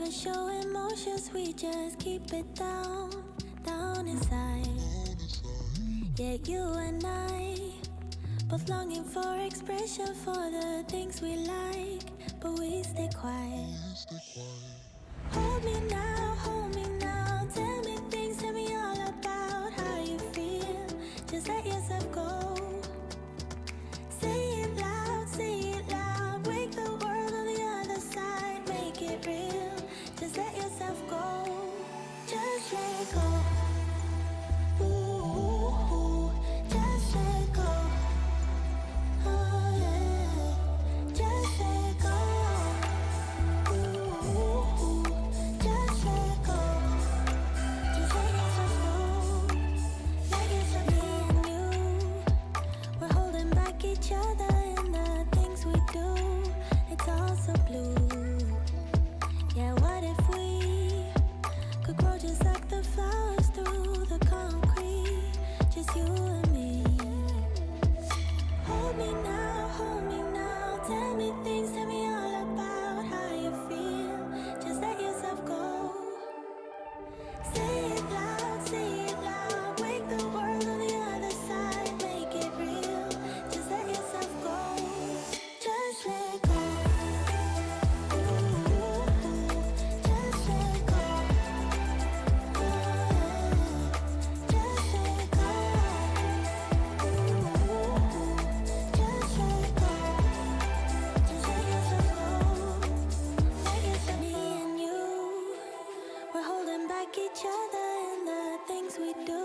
wanna show emotions, we just keep it down, down inside. Yeah, you and I, both longing for expression for the things we like, but we stay quiet. Hold me now, tell me things, tell me all about how you feel. Just let yourself go. Say it loud, wake the world on the other side, make it real. Just let yourself go, just let go. Ooh, just let go. Oh yeah, just let go. Ooh, just let go. Just let yourself go. Let yourself be and you. We're holding back each other in the things we do. It's all so blue. Yeah, what if we could grow just like the flowers through the concrete? Just you and me. Hold me now, tell me things, tell me all about how you feel. Just let yourself go. Say it loud, wake the world on the other side, make it real. Just let yourself go, just let go. Ooh, just let go. Oh yeah, just let go. Ooh, just let go. Just let yourself go. Let yourself be and you. We're holding back each other in the things we do.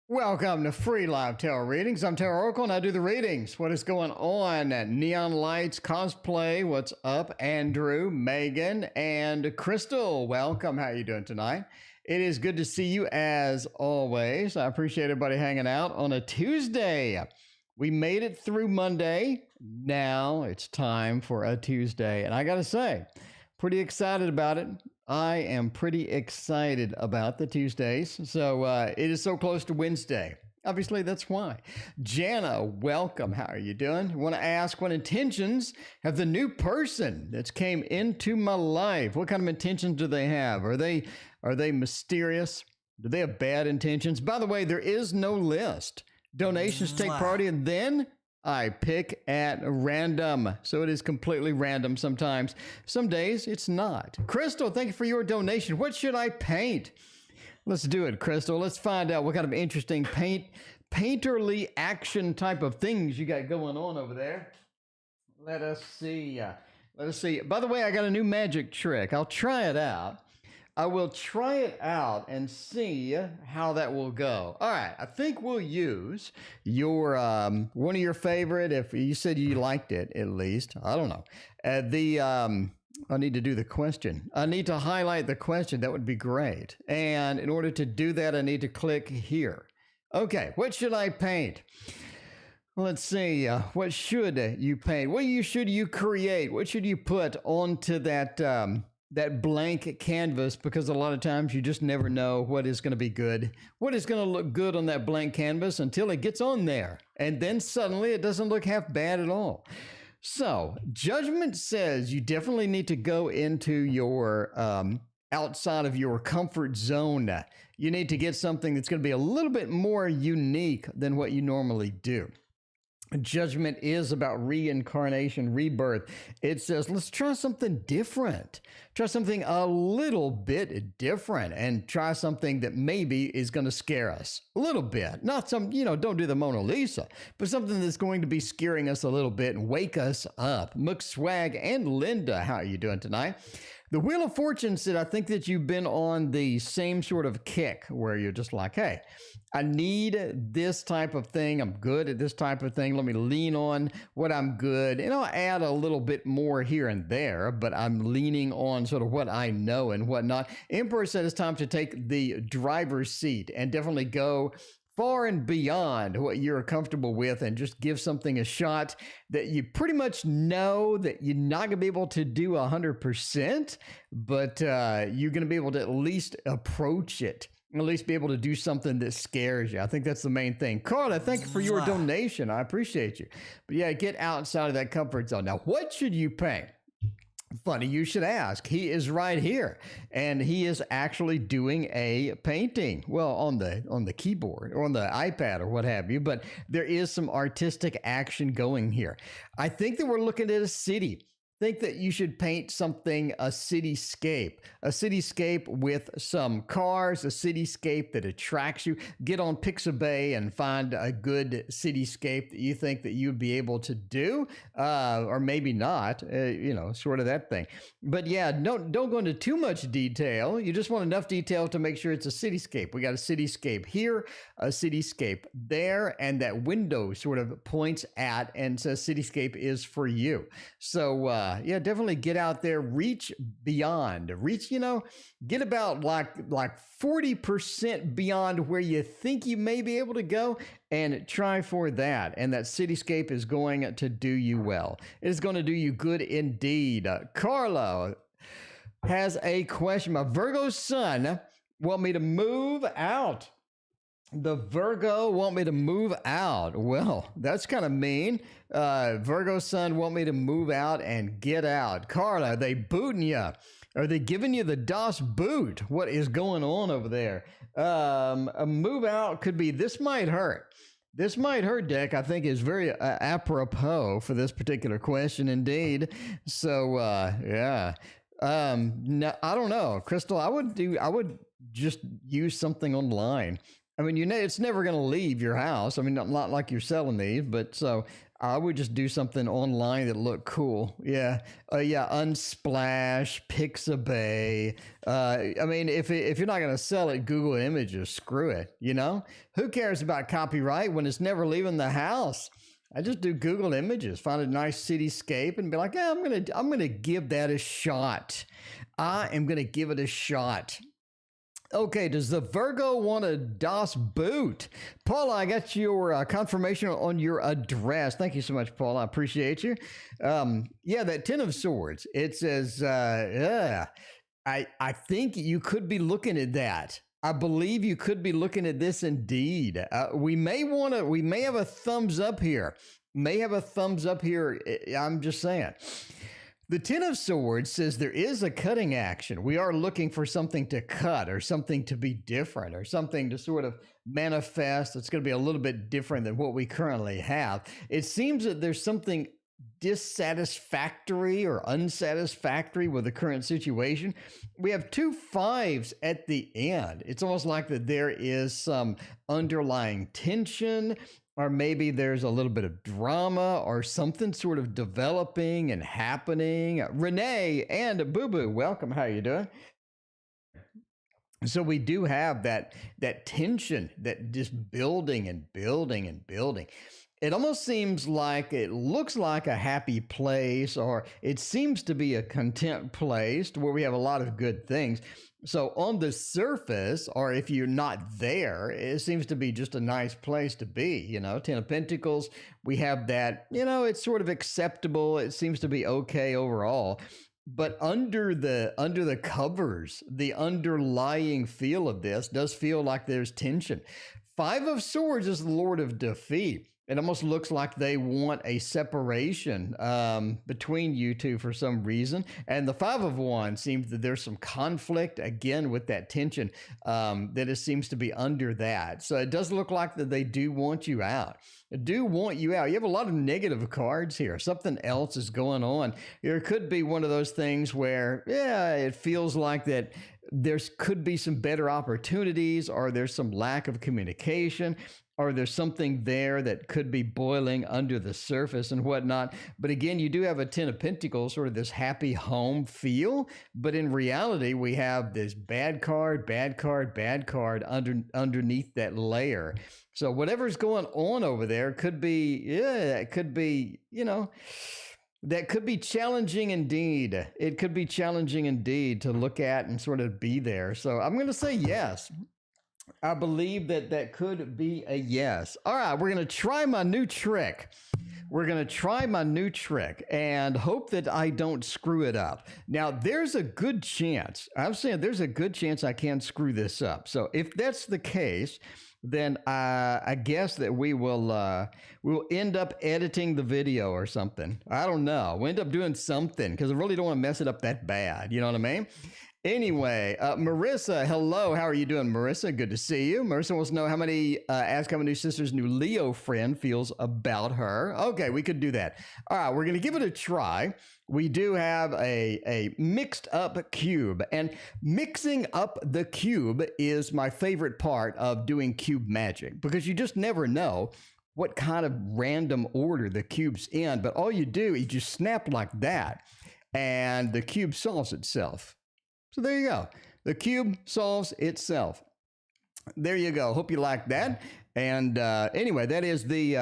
Welcome to Free Live Tarot Readings. I'm Tarot Oracle and I do the readings. What is going on? Neon Lights Cosplay. What's up? Andrew, Megan, and Crystal. Welcome. How are you doing tonight? It is good to see you as always. I appreciate everybody hanging out on a Tuesday. We made it through Monday. Now it's time for a Tuesday. And I got to say, pretty excited about it. I am pretty excited about the Tuesdays. So it is so close to Wednesday. Obviously, that's why. Jana, welcome. How are you doing? I want to ask, what intentions have the new person that's came into my life? What kind of intentions do they have? Are they mysterious? Do they have bad intentions? By the way, there is no list. Donations take priority, and then I pick at random. So it is completely random sometimes. Some days it's not. Crystal, thank you for your donation. What should I paint? Let's do it, Crystal. Let's find out what kind of interesting painterly action type of things you got going on over there. Let us see. By the way, I got a new magic trick. I'll try it out. I will try it out and see how that will go. All right, I think we'll use your one of your favorite. If you said you liked it, at least I don't know. I need to do the question. I need to highlight the question. That would be great. And in order to do that, I need to click here. Okay, what should I paint? Let's see. What should you paint? What should you create? What should you put onto that? That blank canvas, because a lot of times you just never know what is going to be good, what is going to look good on that blank canvas until it gets on there. And then suddenly it doesn't look half bad at all. So judgment says you definitely need to go into your outside of your comfort zone. You need to get something that's going to be a little bit more unique than what you normally do. Judgment is about reincarnation, rebirth. It says, let's try something different. Try something a little bit different and try something that maybe is going to scare us a little bit. Not some, don't do the Mona Lisa, but something that's going to be scaring us a little bit and wake us up. McSwag and Linda, how are you doing tonight? The Wheel of Fortune said, I think that you've been on the same sort of kick where you're just like, hey, I need this type of thing. I'm good at this type of thing. Let me lean on what I'm good. And I'll add a little bit more here and there, but I'm leaning on sort of what I know and whatnot. Emperor said it's time to take the driver's seat and definitely go far and beyond what you're comfortable with and just give something a shot that you pretty much know that you're not going to be able to do 100%, but you're going to be able to at least approach it. At least be able to do something that scares you. I think that's the main thing. Carla, thank you for your donation. I appreciate you. But yeah, get outside of that comfort zone. Now, what should you paint? Funny you should ask. He is right here, and he is actually doing a painting. Well, on the keyboard or on the iPad or what have you. But there is some artistic action going here. I think that we're looking at a city. Think that you should paint something, a cityscape with some cars, a cityscape that attracts you. Get on Pixabay and find a good cityscape that you think that you'd be able to do, or maybe not, sort of that thing. But yeah, don't go into too much detail. You just want enough detail to make sure it's a cityscape. We got a cityscape here, a cityscape there, and that window sort of points at and says cityscape is for you. So, yeah, definitely get out there, reach beyond, get about like 40% beyond where you think you may be able to go, and try for that. And that cityscape is going to do you well. It is going to do you good indeed. Carlo has a question. My Virgo sun want me to move out. The Virgo want me to move out. Well, that's kind of mean. Virgo sun want me to move out and get out. Carla, are they booting you? Are they giving you the DOS boot? What is going on over there? A move out could be, this might hurt. This might hurt, Dick, I think is very apropos for this particular question indeed. So, yeah. No, I don't know. Crystal, I would just use something online. I mean, it's never going to leave your house. I mean, not like you're selling these, but so I would just do something online that looked cool. Yeah. Unsplash, Pixabay. I mean, if you're not going to sell it, Google Images, screw it. Who cares about copyright when it's never leaving the house? I just do Google Images, find a nice cityscape and be like, yeah, I'm going to give that a shot. I am going to give it a shot. Okay, does the Virgo want a DOS boot? Paula, I got your confirmation on your address. Thank you so much, Paula. I appreciate you. Yeah, that Ten of Swords. It says, I think you could be looking at that. I believe you could be looking at this indeed. We may have a thumbs up here. I'm just saying. The Ten of Swords says there is a cutting action. We are looking for something to cut or something to be different or something to sort of manifest that's going to be a little bit different than what we currently have. It seems that there's something dissatisfactory or unsatisfactory with the current situation. We have 2 5s at the end. It's almost like that there is some underlying tension, or maybe there's a little bit of drama or something sort of developing and happening. Renee and Boo Boo, welcome. How you doing? So we do have that tension that just building and building and building. It almost seems like it looks like a happy place, or it seems to be a content place where we have a lot of good things. So on the surface, or if you're not there, it seems to be just a nice place to be. Ten of Pentacles, we have that, it's sort of acceptable. It seems to be okay overall. But under the covers, the underlying feel of this does feel like there's tension. 5 of Swords is the Lord of Defeat. It almost looks like they want a separation between you two for some reason. And the 5 of Wands seems that there's some conflict, again, with that tension that it seems to be under that. So it does look like that they do want you out. They do want you out. You have a lot of negative cards here. Something else is going on. There could be one of those things where, yeah, it feels like that there could be some better opportunities, or there's some lack of communication, or there's something there that could be boiling under the surface and whatnot. But again, you do have a Ten of Pentacles, sort of this happy home feel. But in reality, we have this bad card underneath that layer. So whatever's going on over there could be, it could be, that could be challenging indeed. It could be challenging indeed to look at and sort of be there. So I'm going to say yes. I believe that could be a yes. All right, we're going to try my new trick. And hope that I don't screw it up. Now, there's a good chance. I'm saying there's a good chance I can screw this up. So if that's the case, then I guess that we'll end up editing the video or something. I don't know. We'll end up doing something because I really don't want to mess it up that bad. You know what I mean? Anyway, Marissa, hello. How are you doing, Marissa? Good to see you. Marissa wants to know ask how many sisters' new Leo friend feels about her. Okay, we could do that. All right, we're going to give it a try. We do have a mixed up cube, and mixing up the cube is my favorite part of doing cube magic because you just never know what kind of random order the cube's in, but all you do is you snap like that, and the cube solves itself. So there you go. The cube solves itself. There you go. Hope you like that. And anyway, that is the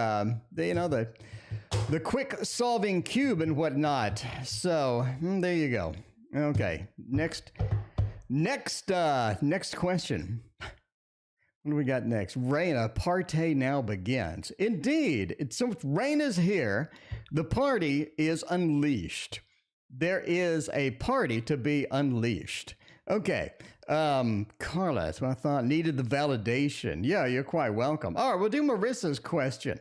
quick solving cube and whatnot. So there you go. Okay. Next question. What do we got next? Raina, party now begins. Indeed. So Raina's here. The party is unleashed. There is a party to be unleashed. Okay. Carla, that's what I thought. Needed the validation. Yeah, you're quite welcome. All right, we'll do Marissa's question.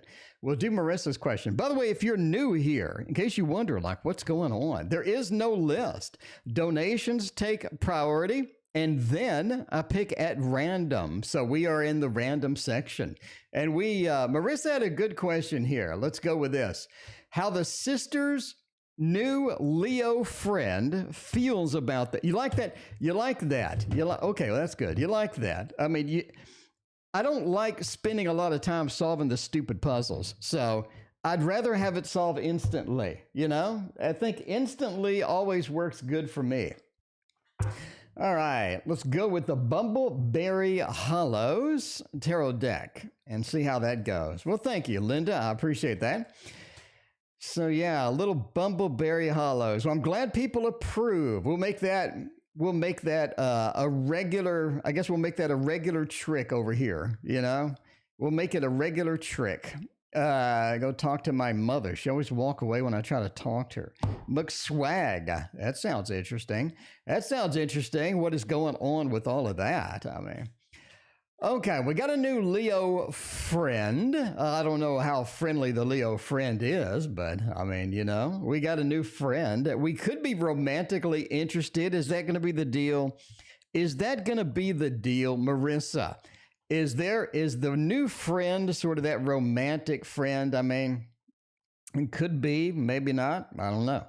By the way, if you're new here, in case you wonder, like, what's going on? There is no list. Donations take priority, and then I pick at random. So we are in the random section. And Marissa had a good question here. Let's go with this. How the sisters' new Leo friend feels about that. You like that? Okay, well, that's good. You like that. I mean, I don't like spending a lot of time solving the stupid puzzles. So I'd rather have it solved instantly. I think instantly always works good for me. All right, let's go with the Bumbleberry Hollows Tarot deck and see how that goes. Well, thank you, Linda. I appreciate that. So yeah, a little Bumbleberry Hollows. Well, I'm glad people approve. We'll make that a regular. I guess we'll make that a regular trick over here. We'll make it a regular trick. Go talk to my mother. She always walk away when I try to talk to her. McSwag. That sounds interesting. What is going on with all of that? I mean. Okay, we got a new Leo friend. I don't know how friendly the Leo friend is, but I mean, we got a new friend. We could be romantically interested. Is that going to be the deal? Marissa? Is the new friend sort of that romantic friend? I mean, it could be, maybe not. I don't know.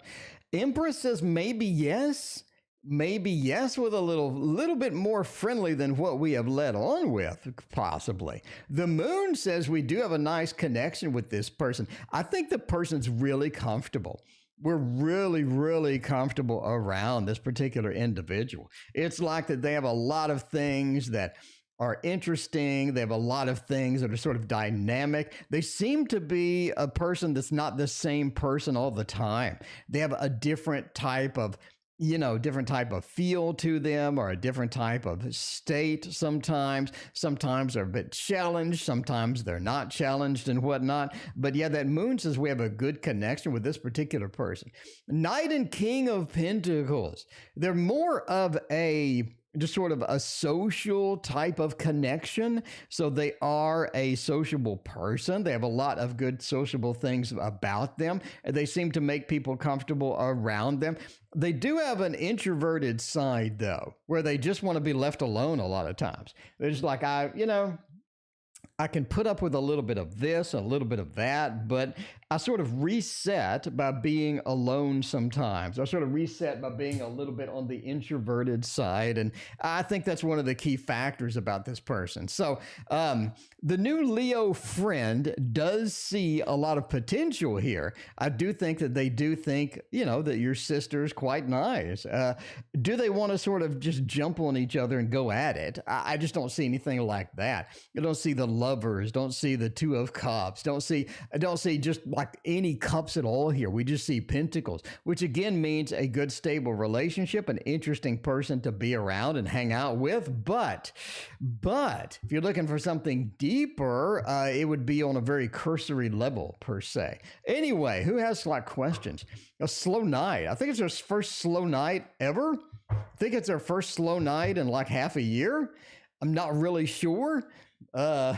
Empress says maybe yes. Maybe yes, with a little bit more friendly than what we have led on with, possibly. The moon says we do have a nice connection with this person. I think the person's really comfortable. We're really, really comfortable around this particular individual. It's like that they have a lot of things that are interesting. They have a lot of things that are sort of dynamic. They seem to be a person that's not the same person all the time. They have a different type of feel to them, or a different type of state sometimes. Sometimes they're a bit challenged, sometimes they're not challenged and whatnot. But yeah, that moon says we have a good connection with this particular person. Knight and King of Pentacles. They're more of just sort of a social type of connection. So they are a sociable person. They have a lot of good sociable things about them. They seem to make people comfortable around them. They do have an introverted side, though, where they just want to be left alone a lot of times. They're just like, I can put up with a little bit of this, a little bit of that, but I sort of reset by being alone sometimes. I sort of reset by being a little bit on the introverted side, and I think that's one of the key factors about this person. So the new Leo friend does see a lot of potential here. I do think that they do think, that your sister is quite nice. Do they want to sort of just jump on each other and go at it? I just don't see anything like that. You don't see the Lovers, don't see the Two of Cups, don't see just like any cups at all here. We just see Pentacles, which again means a good stable relationship, an interesting person to be around and hang out with. But if you're looking for something deeper, it would be on a very cursory level per se. Anyway, who has like questions? A slow night. I think it's their first slow night ever. I think it's their first slow night in like half a year. I'm not really sure. Uh,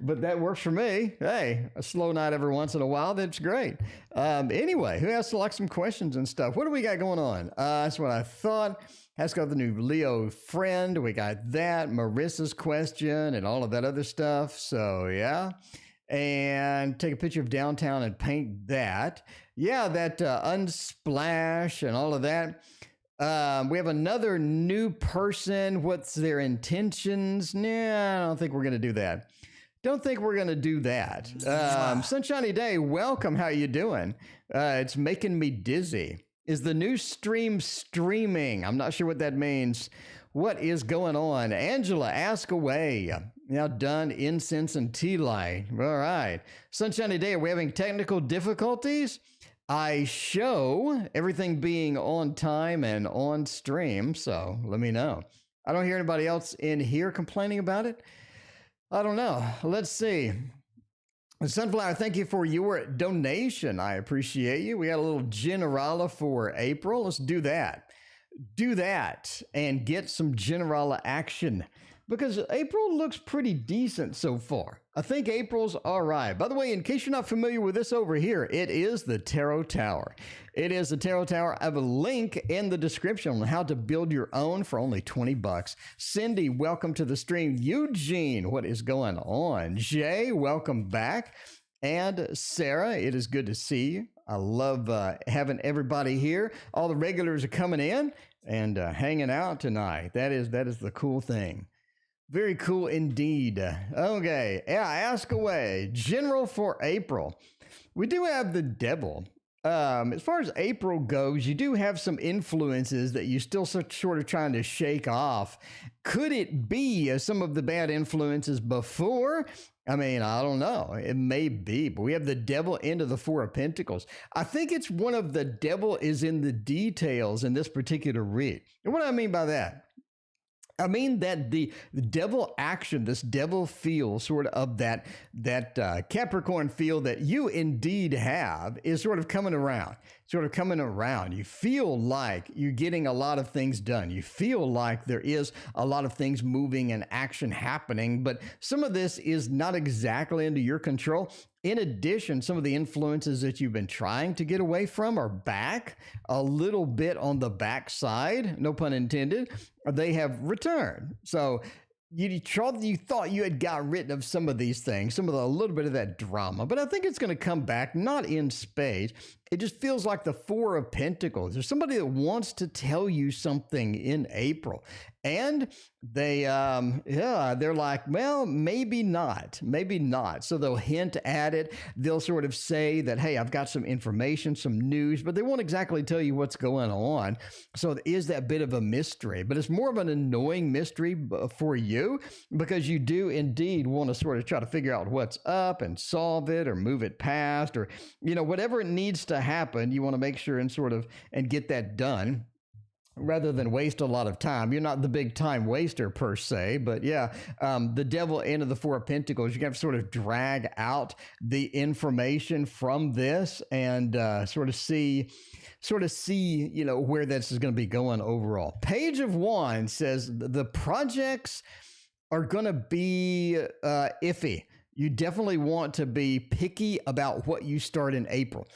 but that works for me. Hey, a slow night every once in a while, that's great. Anyway, who has to like some questions and stuff? What do we got going on? That's what I thought. Has got the new Leo friend. We got that, Marissa's question, and all of that other stuff. So, yeah. And take a picture of downtown and paint that. Yeah, that unsplash and all of that. We have another new person. What's their intentions? Nah, I don't think we're going to do that. Don't think we're going to do that. Sunshiny Day, welcome. How you doing? It's making me dizzy. Is the new stream streaming? I'm not sure what that means. What is going on? Angela, ask away. Now done, incense and tea light. All right. Sunshiny Day, are we having technical difficulties? I show everything being on time and on stream, so let me know. I don't hear anybody else in here complaining about it. I don't know. Let's see. Sunflower, thank you for your donation. I appreciate you. We got a little Generala for April. Let's do that. Do that and get some Generala action because April looks pretty decent so far. I think April's all right. By the way, in case you're not familiar with this over here, it is the Tarot Tower. It is the Tarot Tower. I have a link in the description on how to build your own for only 20 bucks. Cindy, welcome to the stream. Eugene, what is going on? Jay, welcome back. And Sarah, it is good to see you. I love having everybody here. All the regulars are coming in and hanging out tonight. That is the cool thing. Very cool indeed. Okay, yeah, ask away. General for April. We do have the devil. As far as April goes, you do have some influences that you still sort of trying to shake off. Could it be some of the bad influences before? I mean, I don't know. It may be, but we have the devil into the Four of Pentacles. I think it's one of the devil is in the details in this particular read. And what do I mean by that? I mean that the devil action, this devil feel sort of that Capricorn feel that you indeed have is sort of coming around. You feel like you're getting a lot of things done. You feel like there is a lot of things moving and action happening, but some of this is not exactly under your control. In addition, some of the influences that you've been trying to get away from are back a little bit on the backside, no pun intended. They have returned. So you thought you had got rid of some of these things, a little bit of that drama, but I think it's going to come back, not in spades. It just feels like the Four of Pentacles. There's somebody that wants to tell you something in April. And they're like, well, maybe not. So they'll hint at it. They'll sort of say that, hey, I've got some information, some news, but they won't exactly tell you what's going on. So it is that bit of a mystery, but it's more of an annoying mystery for you because you do indeed want to sort of try to figure out what's up and solve it or move it past or, whatever it needs to happen. You want to make sure and get that done, rather than waste a lot of time. You're not the big time waster per se, but yeah, the devil into the Four of Pentacles, you have to sort of drag out the information from this and sort of see, where this is going to be going overall. Page of Wands says the projects are going to be iffy. You definitely want to be picky about what you start in April.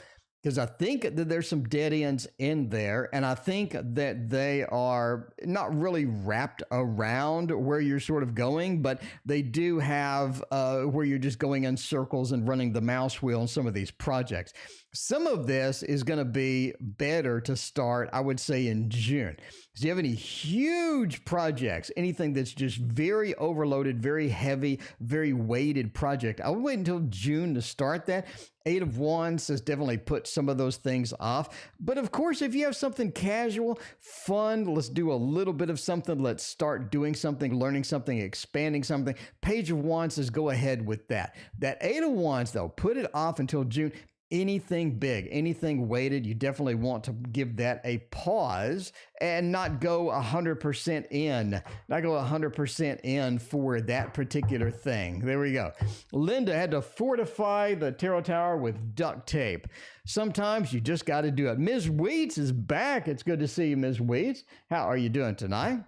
Because I think that there's some dead ends in there, and I think that they are not really wrapped around where you're sort of going, but they do have where you're just going in circles and running the mouse wheel on some of these projects. Some of this is going to be better to start, I would say, in June. Do you have any huge projects, anything that's just very overloaded, very heavy, very weighted project? I would wait until June to start that. Eight of Wands says definitely put some of those things off. But of course, if you have something casual, fun, let's do a little bit of something. Let's start doing something, learning something, expanding something. Page of Wands says go ahead with that. That Eight of Wands, though, put it off until June. Anything big, anything weighted, you definitely want to give that a pause and not go 100% in for that particular thing. There we go. Linda had to fortify the Tarot Tower with duct tape. Sometimes you just got to do it. Ms. Wheats is back. It's good to see you, Ms. Wheats. How are you doing tonight?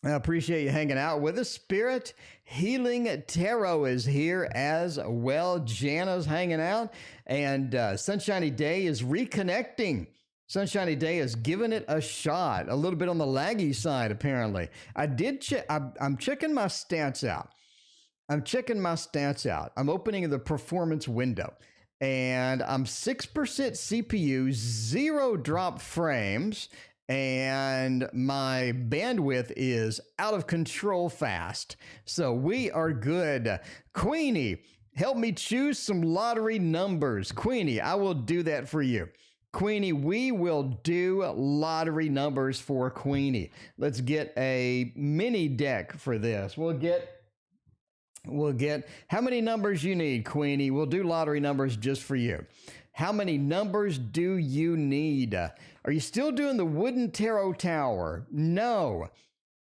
I appreciate you hanging out with us. Spirit Healing Tarot is here as well. Jana's hanging out, and Sunshiny Day is reconnecting. Sunshiny Day is giving it a shot. A little bit on the laggy side, apparently. I'm checking my stats out. I'm opening the performance window, and I'm 6% CPU, 0 drop frames, and my bandwidth is out of control fast. So we are good. Queenie, help me choose some lottery numbers. Queenie, I will do that for you. Queenie, we will do lottery numbers for Queenie. Let's get a mini deck for this. We'll get how many numbers you need, Queenie. We'll do lottery numbers just for you. How many numbers do you need? Are you still doing the wooden tarot tower? No.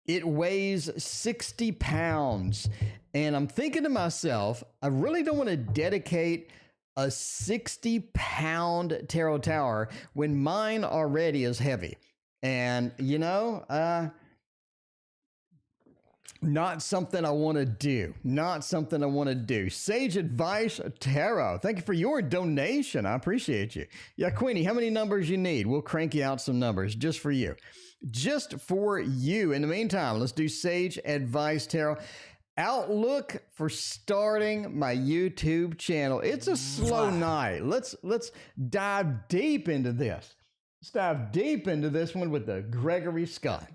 It weighs 60 pounds. And I'm thinking to myself, I really don't want to dedicate a 60-pound tarot tower when mine already is heavy. And, you know, not something I want to do. Not something I want to do. Sage Advice Tarot. Thank you for your donation. I appreciate you. Yeah, Queenie, how many numbers you need? We'll crank you out some numbers just for you. Just for you. In the meantime, let's do Sage Advice Tarot. Outlook for starting my YouTube channel. It's a slow night. Let's dive deep into this. Let's dive deep into this one with the Gregory Scott.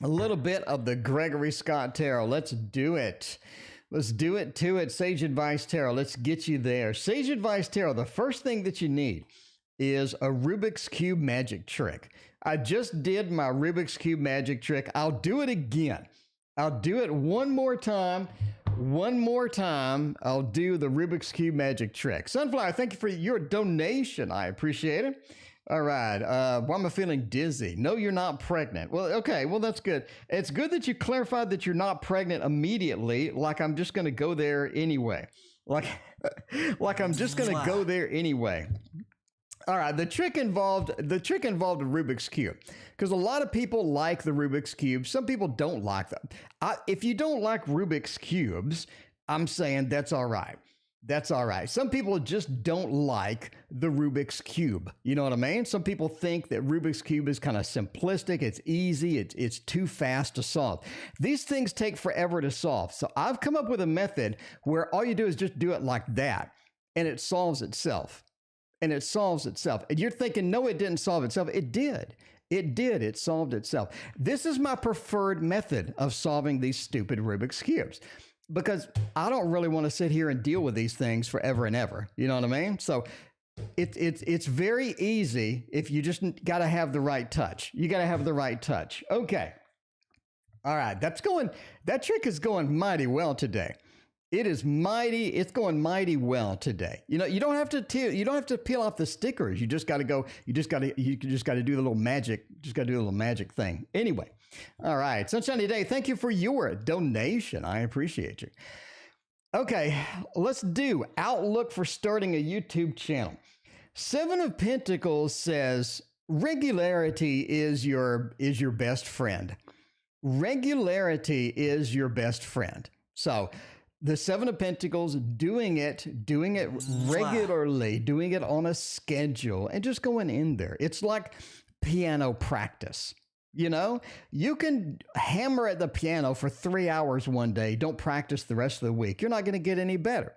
A little bit of the Gregory Scott Tarot. Let's do it. Let's do it to it. Sage Advice Tarot. Let's get you there. Sage Advice Tarot. The first thing that you need is a Rubik's Cube magic trick. I just did my Rubik's Cube magic trick. I'll do it again. I'll do it one more time. One more time, I'll do the Rubik's Cube magic trick. Sunflower, thank you for your donation. I appreciate it. All right. Why am I feeling dizzy? No, you're not pregnant. Well, okay. Well, that's good. It's good that you clarified that you're not pregnant immediately. Like I'm just going to go there anyway. Like I'm just going to go there anyway. All right. The trick involved a Rubik's Cube because a lot of people like the Rubik's Cube. Some people don't like them. If you don't like Rubik's Cubes, I'm saying that's all right. That's all right. Some people just don't like the Rubik's Cube. You know what I mean? Some people think that Rubik's Cube is kind of simplistic. It's easy. It's too fast to solve. These things take forever to solve. So I've come up with a method where all you do is just do it like that, and it solves itself. And it solves itself. And you're thinking, no, it didn't solve itself. It did. It did. It solved itself. This is my preferred method of solving these stupid Rubik's Cubes, because I don't really want to sit here and deal with these things forever and ever. You know what I mean? So it's very easy if you just got to have the right touch. You got to have the right touch. Okay. All right. That trick is going mighty well today. It's going mighty well today. You know, you don't have to peel off the stickers. You just got to do the little magic. Just got to do a little magic thing. Anyway. All right. Sunshiny Day, thank you for your donation. I appreciate you. Okay, let's do Outlook for starting a YouTube channel. 7 of Pentacles says regularity is your best friend. Regularity is your best friend. So the 7 of Pentacles, doing it regularly, doing it on a schedule, and just going in there. It's like piano practice. You know, you can hammer at the piano for 3 hours one day. Don't practice the rest of the week. You're not going to get any better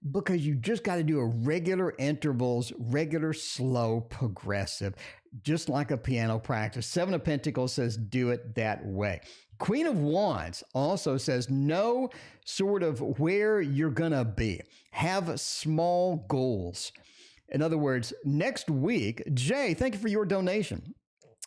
because you just got to do a regular intervals, regular, slow, progressive, just like a piano practice. 7 of Pentacles says do it that way. Queen of Wands also says know sort of where you're going to be. Have small goals. In other words, next week, Jay, thank you for your donation.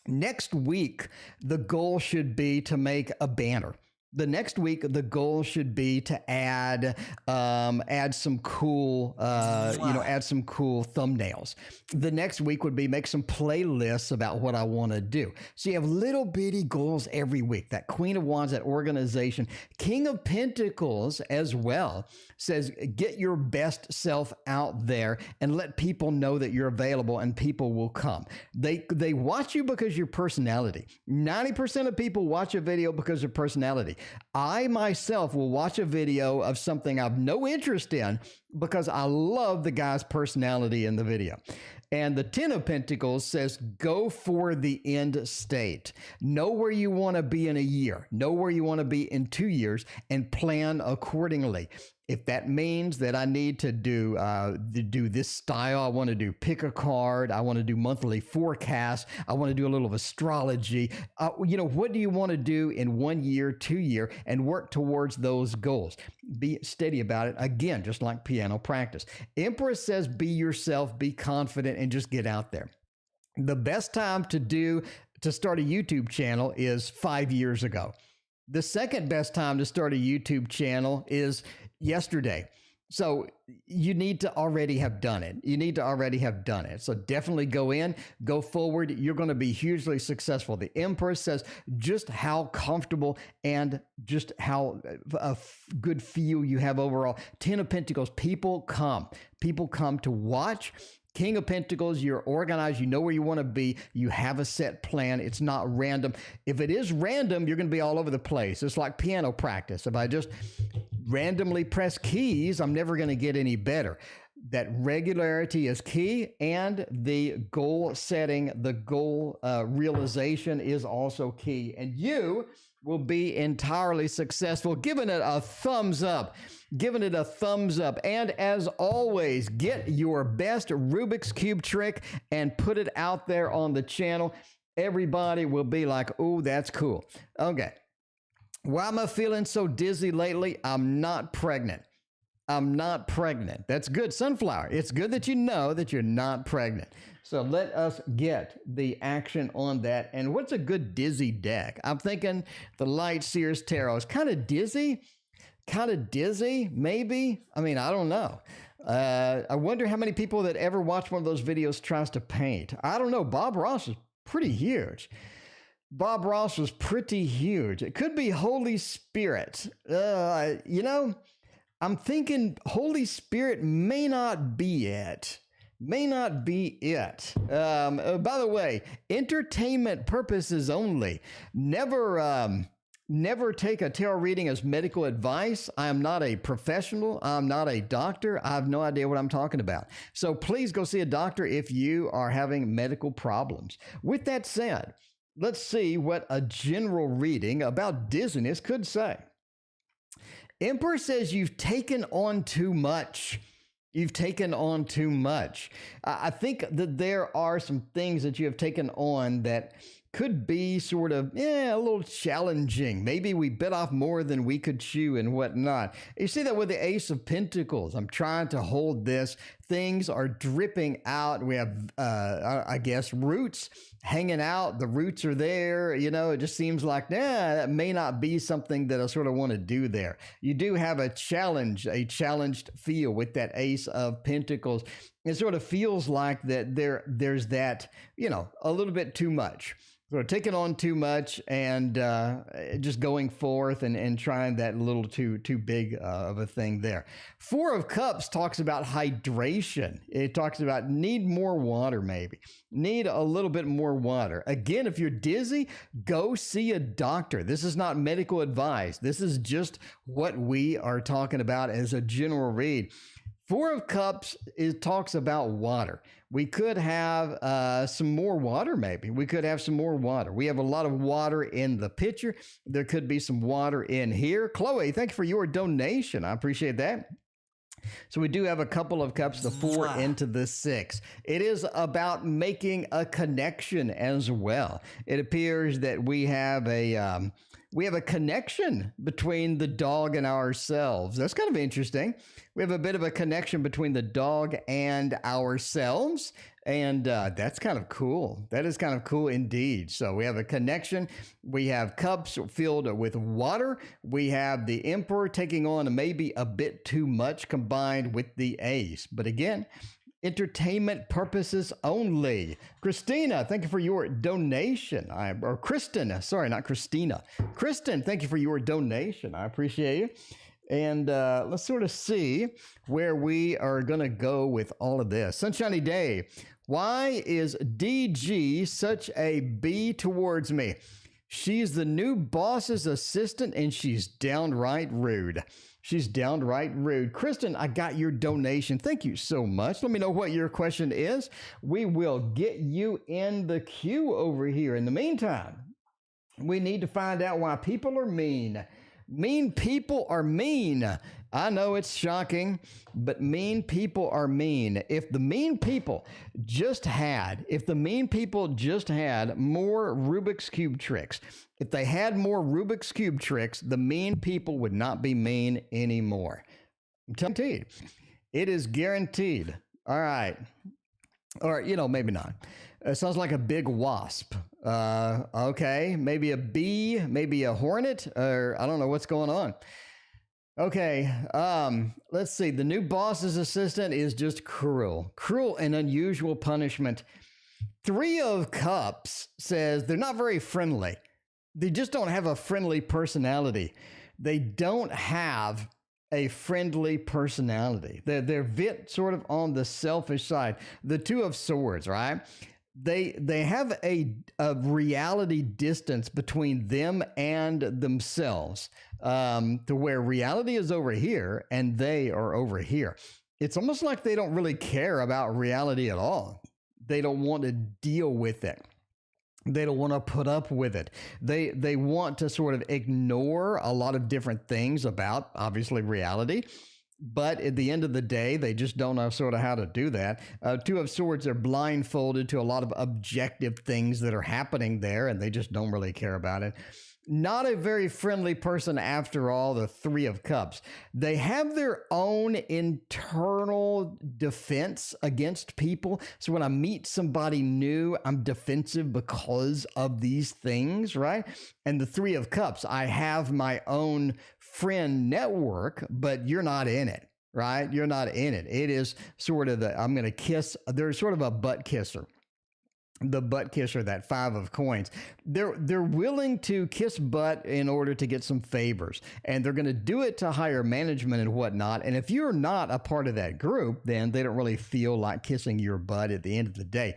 Next week, the goal should be to make a banner. The next week, the goal should be to add some cool add some cool thumbnails. The next week would be make some playlists about what I want to do. So you have little bitty goals every week. That Queen of Wands, that organization. King of Pentacles as well says get your best self out there and let people know that you're available and people will come. They watch you because your personality. 90% of people watch a video because of personality. I myself will watch a video of something I've no interest in because I love the guy's personality in the video. And the Ten of Pentacles says, go for the end state. Know where you want to be in a year. Know where you want to be in 2 years and plan accordingly. If that means that I need to do this style, I want to do pick a card, I want to do monthly forecasts, I want to do a little of astrology. What do you want to do in 1 year, 2 year, and work towards those goals? Be steady about it. Again, just like piano practice. Empress says, be yourself, be confident, and just get out there. The best time to start a YouTube channel is 5 years ago. The second best time to start a YouTube channel is yesterday. So you need to already have done it. So definitely go forward. You're going to be hugely successful. The Empress says just how comfortable and just how good feel you have overall. Ten of Pentacles, people come to watch. King of Pentacles, you're organized, you know where you want to be, you have a set plan, it's not random. If it is random, you're going to be all over the place. It's like piano practice. If I just randomly press keys, I'm never going to get any better. That regularity is key, and the goal setting, the goal realization is also key. And you will be entirely successful. Giving it a thumbs up. And as always, get your best Rubik's Cube trick and put it out there on the channel. Everybody will be like, oh, that's cool. Okay. Why am I feeling so dizzy lately? I'm not pregnant. That's good, Sunflower. It's good that you know that you're not pregnant. So let us get the action on that. And what's a good dizzy deck? I'm thinking the Light Seers Tarot is kind of dizzy, maybe. I mean, I don't know. I wonder how many people that ever watch one of those videos tries to paint. I don't know. Bob Ross is pretty huge. It could be Holy Spirit. I'm thinking Holy Spirit may not be it. By the way, entertainment purposes only. Never take a tarot reading as medical advice. I am not a professional. I'm not a doctor. I have no idea what I'm talking about. So please go see a doctor if you are having medical problems. With that said, let's see what a general reading about dizziness could say. Emperor says you've taken on too much. I think that there are some things that you have taken on that could be sort of, a little challenging. Maybe we bit off more than we could chew and whatnot. You see that with the Ace of Pentacles. I'm trying to hold this. Things are dripping out. We have, I guess, roots hanging out. The roots are there. It just seems like, that may not be something that I sort of want to do there. You do have a challenged feel with that Ace of Pentacles. It sort of feels like that there's that, a little bit too much. So taking on too much and just going forth and trying that little too big of a thing there. Four of Cups talks about hydration. It talks about need more water maybe. Need a little bit more water. Again, if you're dizzy, go see a doctor. This is not medical advice. This is just what we are talking about as a general read. Four of Cups talks about water. We could have some more water, maybe. We have a lot of water in the picture. There could be some water in here. Chloe, thank you for your donation. I appreciate that. So we do have a couple of cups, the 4 into the 6. It is about making a connection as well. It appears that we have a We have a connection between the dog and ourselves. That's kind of interesting. We have a bit of a connection between the dog and ourselves. And that's kind of cool. That is kind of cool indeed. So we have a connection. We have cups filled with water. We have the emperor taking on maybe a bit too much combined with the ace. But again, entertainment purposes only. Christina, thank you for your donation. Or Kristen, sorry, not Christina. Kristen, thank you for your donation. I appreciate you. And let's sort of see where we are going to go with all of this. Sunshiny Day. Why is DG such a B towards me? She's the new boss's assistant and she's downright rude. She's downright rude. Kristen, I got your donation. Thank you so much. Let me know what your question is. We will get you in the queue over here. In the meantime, we need to find out why people are mean. Mean people are mean. I know it's shocking, but mean people are mean. If the mean people just had more Rubik's Cube tricks, if they had more Rubik's Cube tricks, the mean people would not be mean anymore. I'm telling you, it is guaranteed. All right. Or, maybe not. It sounds like a big wasp. Okay, maybe a bee, maybe a hornet, or I don't know what's going on. Okay, let's see. The new boss's assistant is just cruel and unusual punishment. 3 of Cups says they're not very friendly. They just don't have a friendly personality. They don't have a friendly personality. They're a bit sort of on the selfish side. The 2 of Swords, right? They have a reality distance between them and themselves, to where reality is over here and they are over here. It's almost like they don't really care about reality at all. They don't want to deal with it. They don't want to put up with it. They want to sort of ignore a lot of different things about, obviously, reality. But at the end of the day, they just don't know sort of how to do that. 2 of Swords are blindfolded to a lot of objective things that are happening there, and they just don't really care about it. Not a very friendly person after all, the 3 of Cups. They have their own internal defense against people. So when I meet somebody new, I'm defensive because of these things, right? And the 3 of Cups, I have my own friend network, but you're not in it, right? You're not in it. It is sort of I'm going to kiss. There's sort of a butt kisser. The butt kisser, that 5 of Coins. They're willing to kiss butt in order to get some favors, and they're going to do it to higher management and whatnot. And if you're not a part of that group, then they don't really feel like kissing your butt at the end of the day.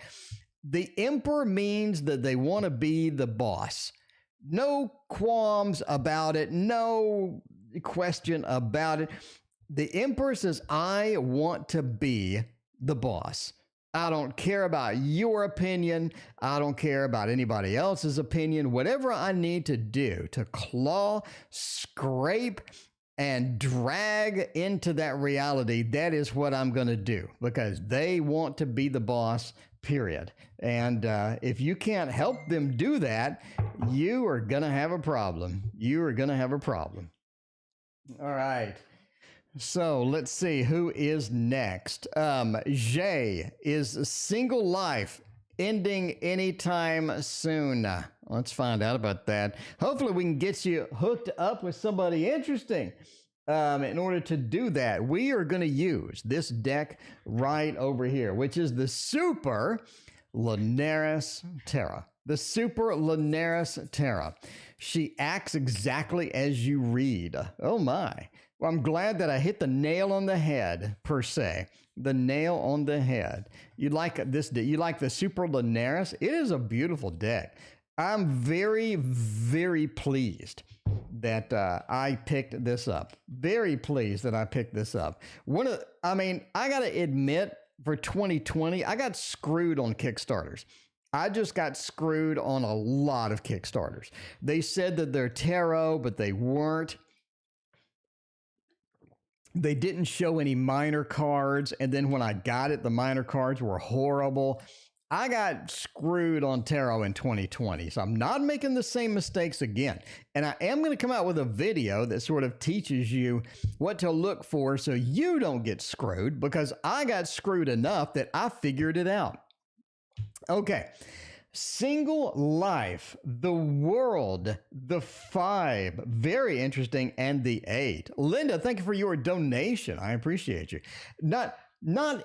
The Emperor means that they want to be the boss. No qualms about it. No question about it. The Emperor says, I want to be the boss. I don't care about your opinion. I don't care about anybody else's opinion. Whatever I need to do to claw, scrape, and drag into that reality, that is what I'm going to do, because they want to be the boss, period. And if you can't help them do that, you are going to have a problem. You are going to have a problem. All right. So let's see who is next. Jay, is single life ending anytime soon? Let's find out about that. Hopefully we can get you hooked up with somebody interesting. In order to do that, we are going to use this deck right over here, which is the Super Linares Terra. The Super Linares Terra. She acts exactly as you read. Oh my. Well, I'm glad that I hit the nail on the head, per se. The nail on the head. You like this? You like the Super Linares? It is a beautiful deck. I'm very, very pleased that I picked this up. Very pleased that I picked this up. I got to admit, for 2020, I got screwed on Kickstarters. I just got screwed on a lot of Kickstarters. They said that they're tarot, but they weren't. They didn't show any minor cards. And then when I got it, the minor cards were horrible. I got screwed on tarot in 2020, so I'm not making the same mistakes again. And I am going to come out with a video that sort of teaches you what to look for so you don't get screwed, because I got screwed enough that I figured it out. Okay. Single life, the world, the 5, very interesting, and the 8. Linda, thank you for your donation. I appreciate you. Not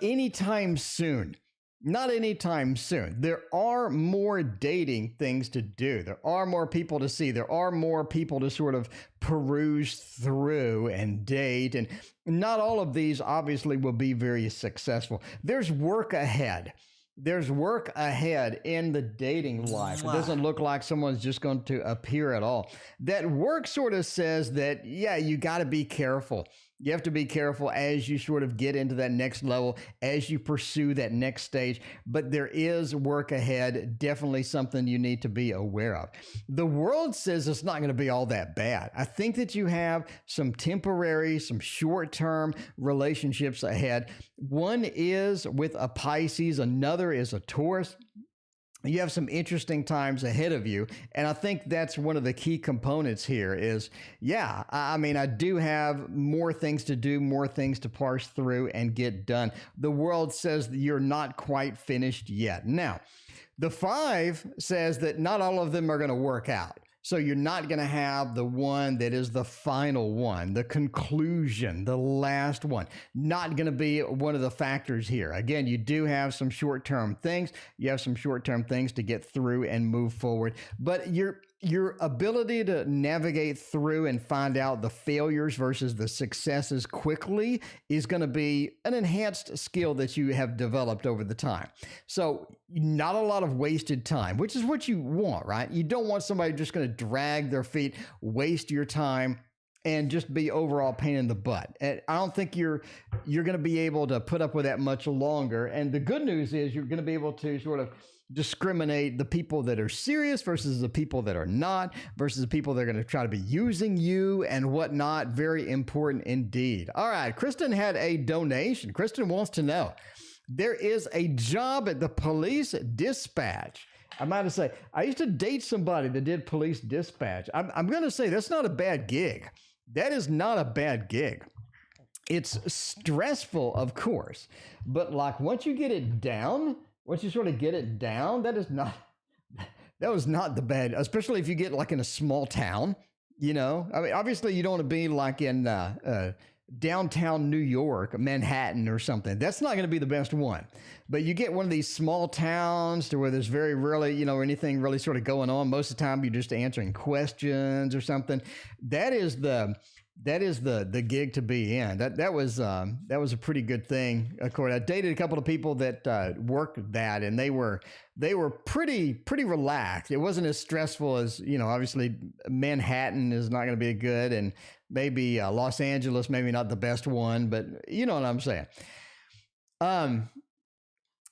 anytime soon. Not anytime soon. There are more dating things to do. There are more people to see. There are more people to sort of peruse through and date. And not all of these obviously will be very successful. There's work ahead. There's work ahead in the dating life. It doesn't look like someone's just going to appear at all. That work sort of says that, yeah, you got to be careful. You have to be careful as you sort of get into that next level, as you pursue that next stage. But there is work ahead, definitely something you need to be aware of. The world says it's not going to be all that bad. I think that you have some temporary, some short-term relationships ahead. One is with a Pisces, another is a Taurus. You have some interesting times ahead of you. And I think that's one of the key components here is, yeah, I mean, I do have more things to do, more things to parse through and get done. The world says that you're not quite finished yet. Now, the 5 says that not all of them are going to work out. So you're not going to have the one that is the final one, the conclusion, the last one. Not going to be one of the factors here. Again, you do have some short-term things. You have some short-term things to get through and move forward. But your ability to navigate through and find out the failures versus the successes quickly is going to be an enhanced skill that you have developed over the time. So not a lot of wasted time, which is what you want, right? You don't want somebody just going to drag their feet, waste your time, and just be overall pain in the butt. And I don't think you're going to be able to put up with that much longer. And the good news is you're going to be able to sort of discriminate the people that are serious versus the people that are not, versus the people that are going to try to be using you and whatnot. Very important indeed. All right, Kristen had a donation. Kristen wants to know, there is a job at the police dispatch. I might have said, I used to date somebody that did police dispatch. I'm going to say that's not a bad gig. That is not a bad gig. It's stressful, of course, but like once you get it down, once you sort of get it down, that was not the bad, especially if you get like in a small town, you know. I mean, obviously you don't want to be like in downtown New York, Manhattan or something. That's not going to be the best one. But you get one of these small towns to where there's very rarely, you know, anything really sort of going on. Most of the time you're just answering questions or something. That is the gig to be in. That was a pretty good thing. Of course, I dated a couple of people that worked that, and they were pretty relaxed. It wasn't as stressful as, you know, obviously Manhattan is not going to be good, and maybe Los Angeles, maybe not the best one, but you know what I'm saying.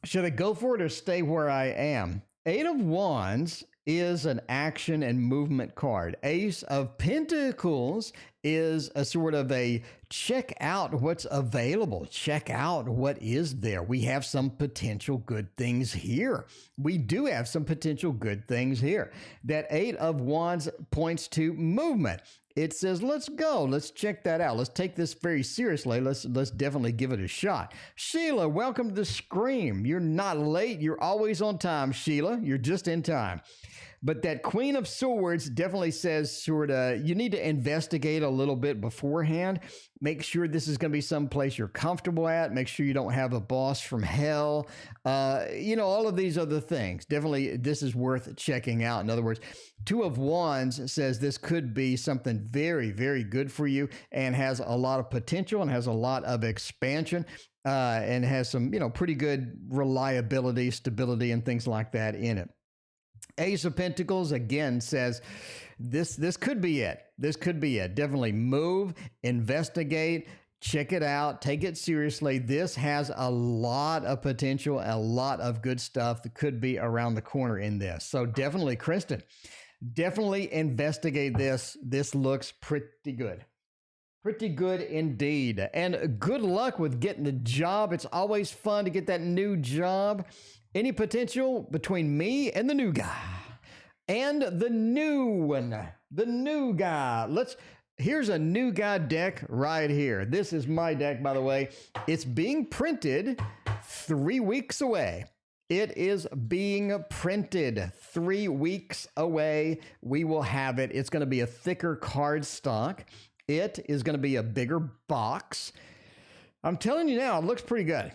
Should I go for it or stay where I am? 8 of Wands is an action and movement card. Ace of Pentacles is a sort of a check out what's available. Check out what is there. We have some potential good things here. We do have some potential good things here. That 8 of Wands points to movement. It says, let's go. Let's check that out. Let's take this very seriously. Let's definitely give it a shot. Sheila, welcome to the Scream. You're not late. You're always on time, Sheila. You're just in time. But that Queen of Swords definitely says sort of you need to investigate a little bit beforehand. Make sure this is going to be someplace you're comfortable at. Make sure you don't have a boss from hell. You know, all of these other things. Definitely, this is worth checking out. In other words, 2 of Wands says this could be something very, very good for you and has a lot of potential and has a lot of expansion. And has some, you know, pretty good reliability, stability, and things like that in it. Ace of Pentacles, again, says this could be it. This could be it. Definitely move, investigate, check it out, take it seriously. This has a lot of potential, a lot of good stuff that could be around the corner in this. So definitely, Kristen, definitely investigate this. This looks pretty good. Pretty good indeed. And good luck with getting the job. It's always fun to get that new job. Any potential between me and the new guy? And the new one, the new guy. Here's a new guy deck right here. This is my deck, by the way. It's being printed 3 weeks away. It is being printed 3 weeks away. We will have it. It's going to be a thicker card stock. It is going to be a bigger box. I'm telling you now, it looks pretty good.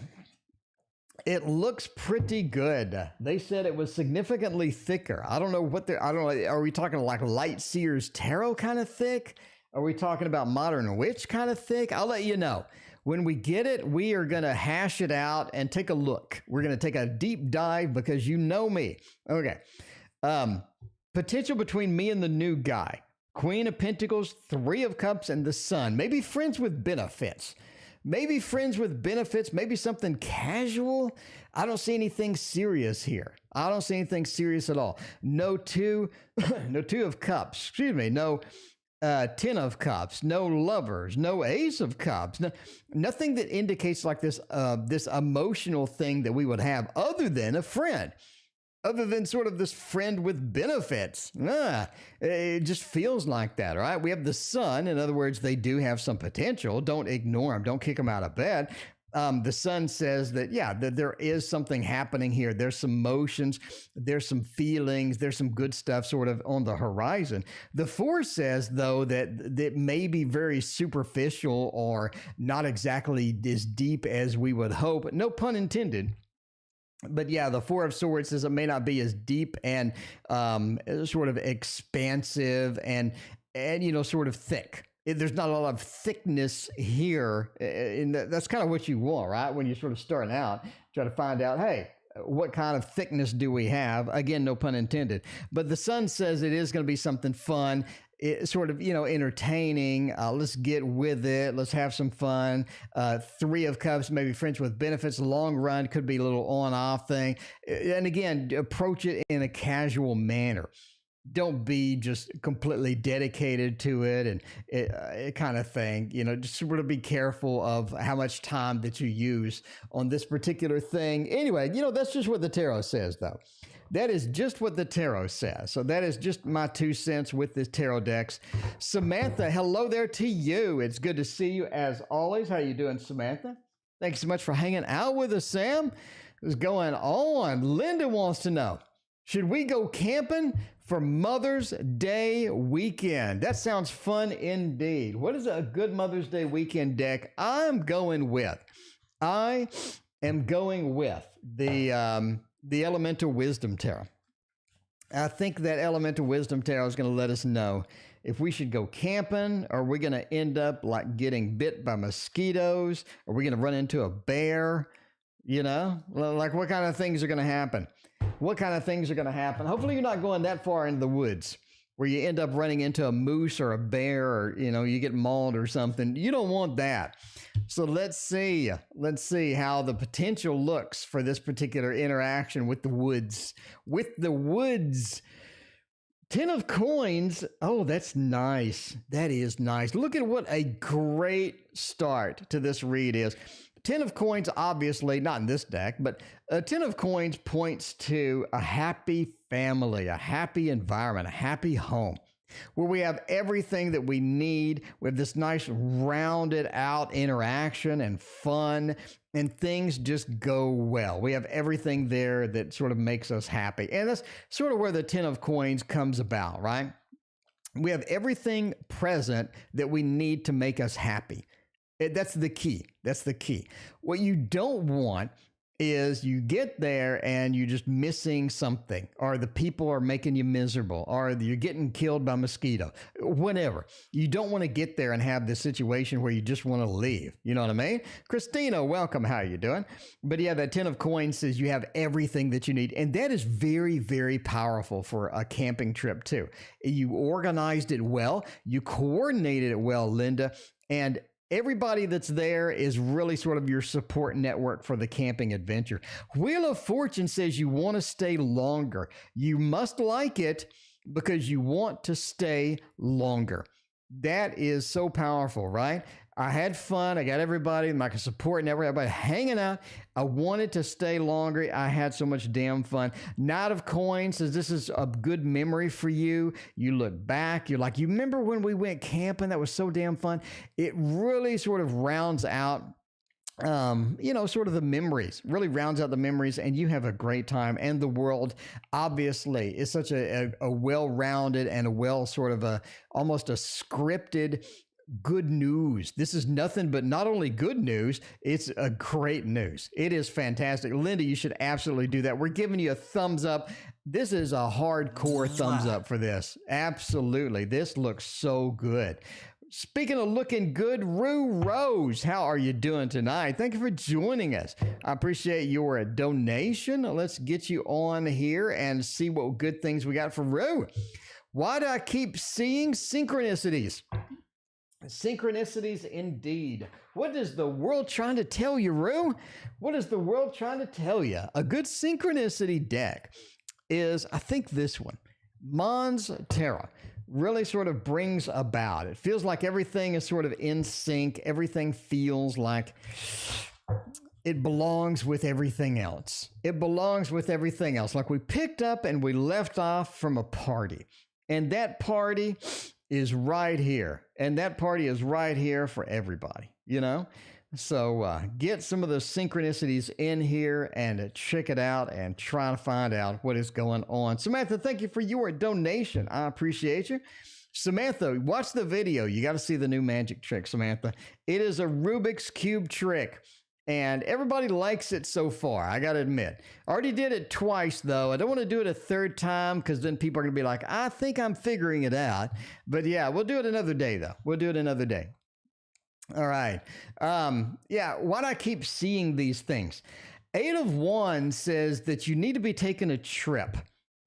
It looks pretty good. They said it was significantly thicker. I don't know are we talking like Light Seers Tarot kind of thick? Are we talking about Modern Witch kind of thick? I'll let you know. When we get it, we are going to hash it out and take a look. We're going to take a deep dive because you know me. Okay. Potential between me and the new guy. Queen of Pentacles, Three of Cups, and the Sun. Maybe friends with benefits. Maybe friends with benefits. Maybe something casual. I don't see anything serious here. I don't see anything serious at all. No two of Cups. Excuse me. No 10 of Cups. No lovers. No Ace of Cups. Nothing that indicates like this emotional thing that we would have other than a friend. Other than sort of this friend with benefits. It just feels like that, all right? We have the Sun. In other words, they do have some potential. Don't ignore them. Don't kick them out of bed. The Sun says that, that there is something happening here. There's some emotions. There's some feelings. There's some good stuff sort of on the horizon. The Four says, though, that may be very superficial or not exactly as deep as we would hope. No pun intended. But yeah, the Four of Swords says it may not be as deep and sort of expansive and sort of thick. There's not a lot of thickness here. And that's kind of what you want, right? When you're sort of starting out, try to find out, hey, what kind of thickness do we have? Again, no pun intended. But the Sun says it is going to be something fun. It's sort of, entertaining. Let's get with it. Let's have some fun. Three of Cups, maybe friends with benefits. Long run could be a little on-off thing. And again, approach it in a casual manner. Don't be just completely dedicated to it and it kind of thing. Just sort of be careful of how much time that you use on this particular thing. Anyway, that's just what the tarot says, though. That is just what the tarot says. So that is just my 2 cents with this tarot decks. Samantha, hello there to you. It's good to see you as always. How you doing, Samantha? Thanks so much for hanging out with us, Sam. What's going on? Linda wants to know, should we go camping for Mother's Day weekend? That sounds fun indeed. What is a good Mother's Day weekend deck? I am going with the Elemental Wisdom Tarot. I think that Elemental Wisdom Tarot is going to let us know if we should go camping, or we're going to end up like getting bit by mosquitoes, or we're going to run into a bear, like what kind of things are going to happen? What kind of things are going to happen? Hopefully you're not going that far into the woods where you end up running into a moose or a bear, or, you get mauled or something. You don't want that. So let's see how the potential looks for this particular interaction with the woods. Ten of Coins. Oh, that's nice. That is nice. Look at what a great start to this read is. Ten of Coins, obviously, not in this deck, but Ten of Coins points to a happy family, a happy environment, a happy home, where we have everything that we need. We have this nice rounded out interaction and fun, and things just go well. We have everything there that sort of makes us happy. And that's sort of where the Ten of Coins comes about, right? We have everything present that we need to make us happy. That's the key. That's the key. What you don't want is you get there and you're just missing something, or the people are making you miserable, or you're getting killed by mosquito, whatever. You don't want to get there and have this situation where you just want to leave. You know what I mean? Christina, welcome. How are you doing? But yeah, that Ten of Coins says you have everything that you need. And that is very, very powerful for a camping trip too. You organized it well. You coordinated it well, Linda. And everybody that's there is really sort of your support network for the camping adventure. Wheel of Fortune says you want to stay longer. You must like it because you want to stay longer. That is so powerful, right? I had fun. I got everybody, my support and everybody hanging out. I wanted to stay longer. I had so much damn fun. Knight of Coins says this is a good memory for you. You look back, you're like, you remember when we went camping? That was so damn fun. It really sort of rounds out sort of the memories, really rounds out the memories, and you have a great time. And the world obviously is such a well-rounded and a well sort of almost a scripted good news. This is nothing but not only good news, it's a great news. It is fantastic. Linda, you should absolutely do that. We're giving you a thumbs up. This is a hardcore thumbs up for this. Absolutely. This looks so good. Speaking of looking good, Rue Rose, how are you doing tonight? Thank you for joining us. I appreciate your donation. Let's get you on here and see what good things we got for Rue. Why do I keep seeing synchronicities? Synchronicities indeed. What is the world trying to tell you, Rue? What is the world trying to tell you? A good synchronicity deck is, I think, this one. Mons Terra really sort of brings about. It feels like everything is sort of in sync. Everything feels like it belongs with everything else. It belongs with everything else. Like we picked up and we left off from a party. And that party is right here. And that party is right here for everybody, you know? So get some of the synchronicities in here and check it out and try to find out what is going on. Samantha, thank you for your donation. I appreciate you. Samantha, watch the video. You got to see the new magic trick, Samantha. It is a Rubik's Cube trick. And everybody likes it so far, I got to admit. I already did it twice, though. I don't want to do it a third time because then people are going to be like, I think I'm figuring it out. But yeah, we'll do it another day, though. We'll do it another day. All right. Why do I keep seeing these things? 8 of Wands says that you need to be taking a trip.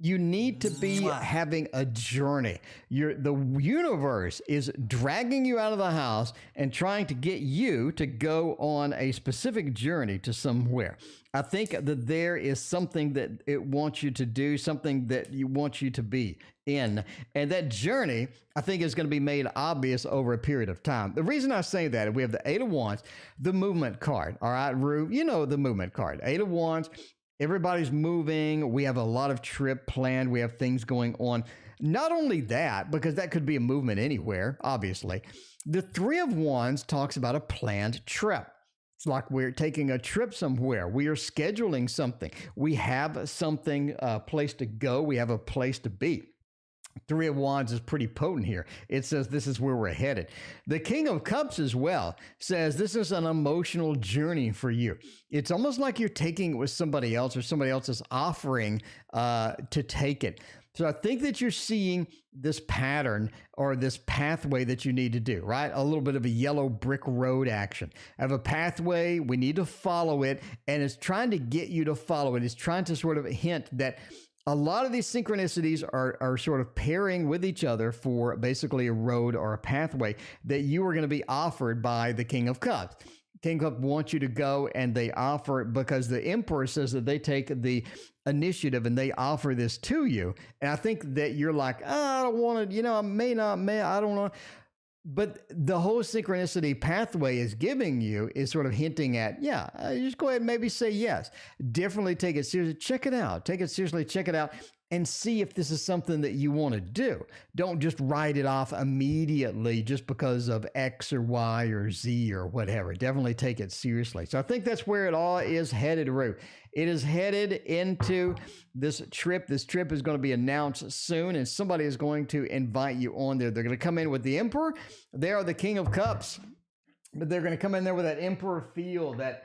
You need to be having a journey. The universe is dragging you out of the house and trying to get you to go on a specific journey to somewhere. I think that there is something that it wants you to do, something that you want you to be in. And that journey, I think, is going to be made obvious over a period of time. The reason I say that, we have the 8 of Wands, the movement card. All right, Rue, you know the movement card. 8 of Wands. Everybody's moving. We have a lot of trip planned. We have things going on. Not only that, because that could be a movement anywhere, obviously. The 3 of Wands talks about a planned trip. It's like we're taking a trip somewhere. We are scheduling something. We have something, a place to go. We have a place to be. 3 of Wands is pretty potent here. It says this is where we're headed. The King of Cups as well says this is an emotional journey for you. It's almost like you're taking it with somebody else or somebody else is offering to take it. So I think that you're seeing this pattern or this pathway that you need to do, right? A little bit of a yellow brick road action. I have a pathway. We need to follow it. And it's trying to get you to follow it. It's trying to sort of hint that a lot of these synchronicities are sort of pairing with each other for basically a road or a pathway that you are going to be offered by the King of Cups. King of Cups wants you to go, and they offer, because the Emperor says that they take the initiative and they offer this to you. And I think that you're like, I don't want to, I I don't know. But the whole synchronicity pathway is giving you is sort of hinting at, just go ahead and maybe say yes. Definitely take it seriously. Check it out. Take it seriously. Check it out and see if this is something that you want to do. Don't just write it off immediately just because of X or Y or Z or whatever. Definitely take it seriously. So I think that's where it all is headed, Rue. It is headed into this trip. This trip is going to be announced soon, and somebody is going to invite you on there. They're going to come in with the Emperor. They are the King of Cups, but they're going to come in there with that Emperor feel, that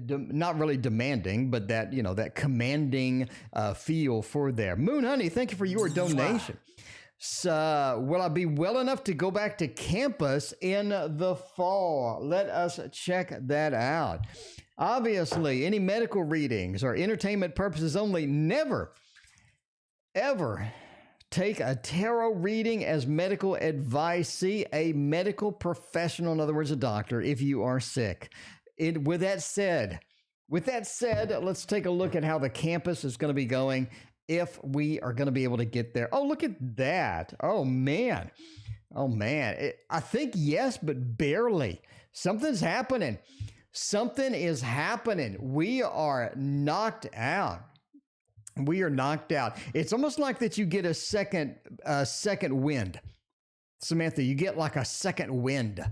not really demanding, but that, that commanding feel for there. Moon Honey, thank you for your donation. So, will I be well enough to go back to campus in the fall? Let us check that out. Obviously, any medical readings or entertainment purposes only. Never, ever take a tarot reading as medical advice. See a medical professional, in other words, a doctor, if you are sick. With that said, let's take a look at how the campus is going to be going if we are going to be able to get there. Oh, look at that. Oh, man. Oh man, I think yes, but barely. Something's happening. Something is happening. We are knocked out. We are knocked out. It's almost like that you get a second wind. Samantha, you get like a second wind.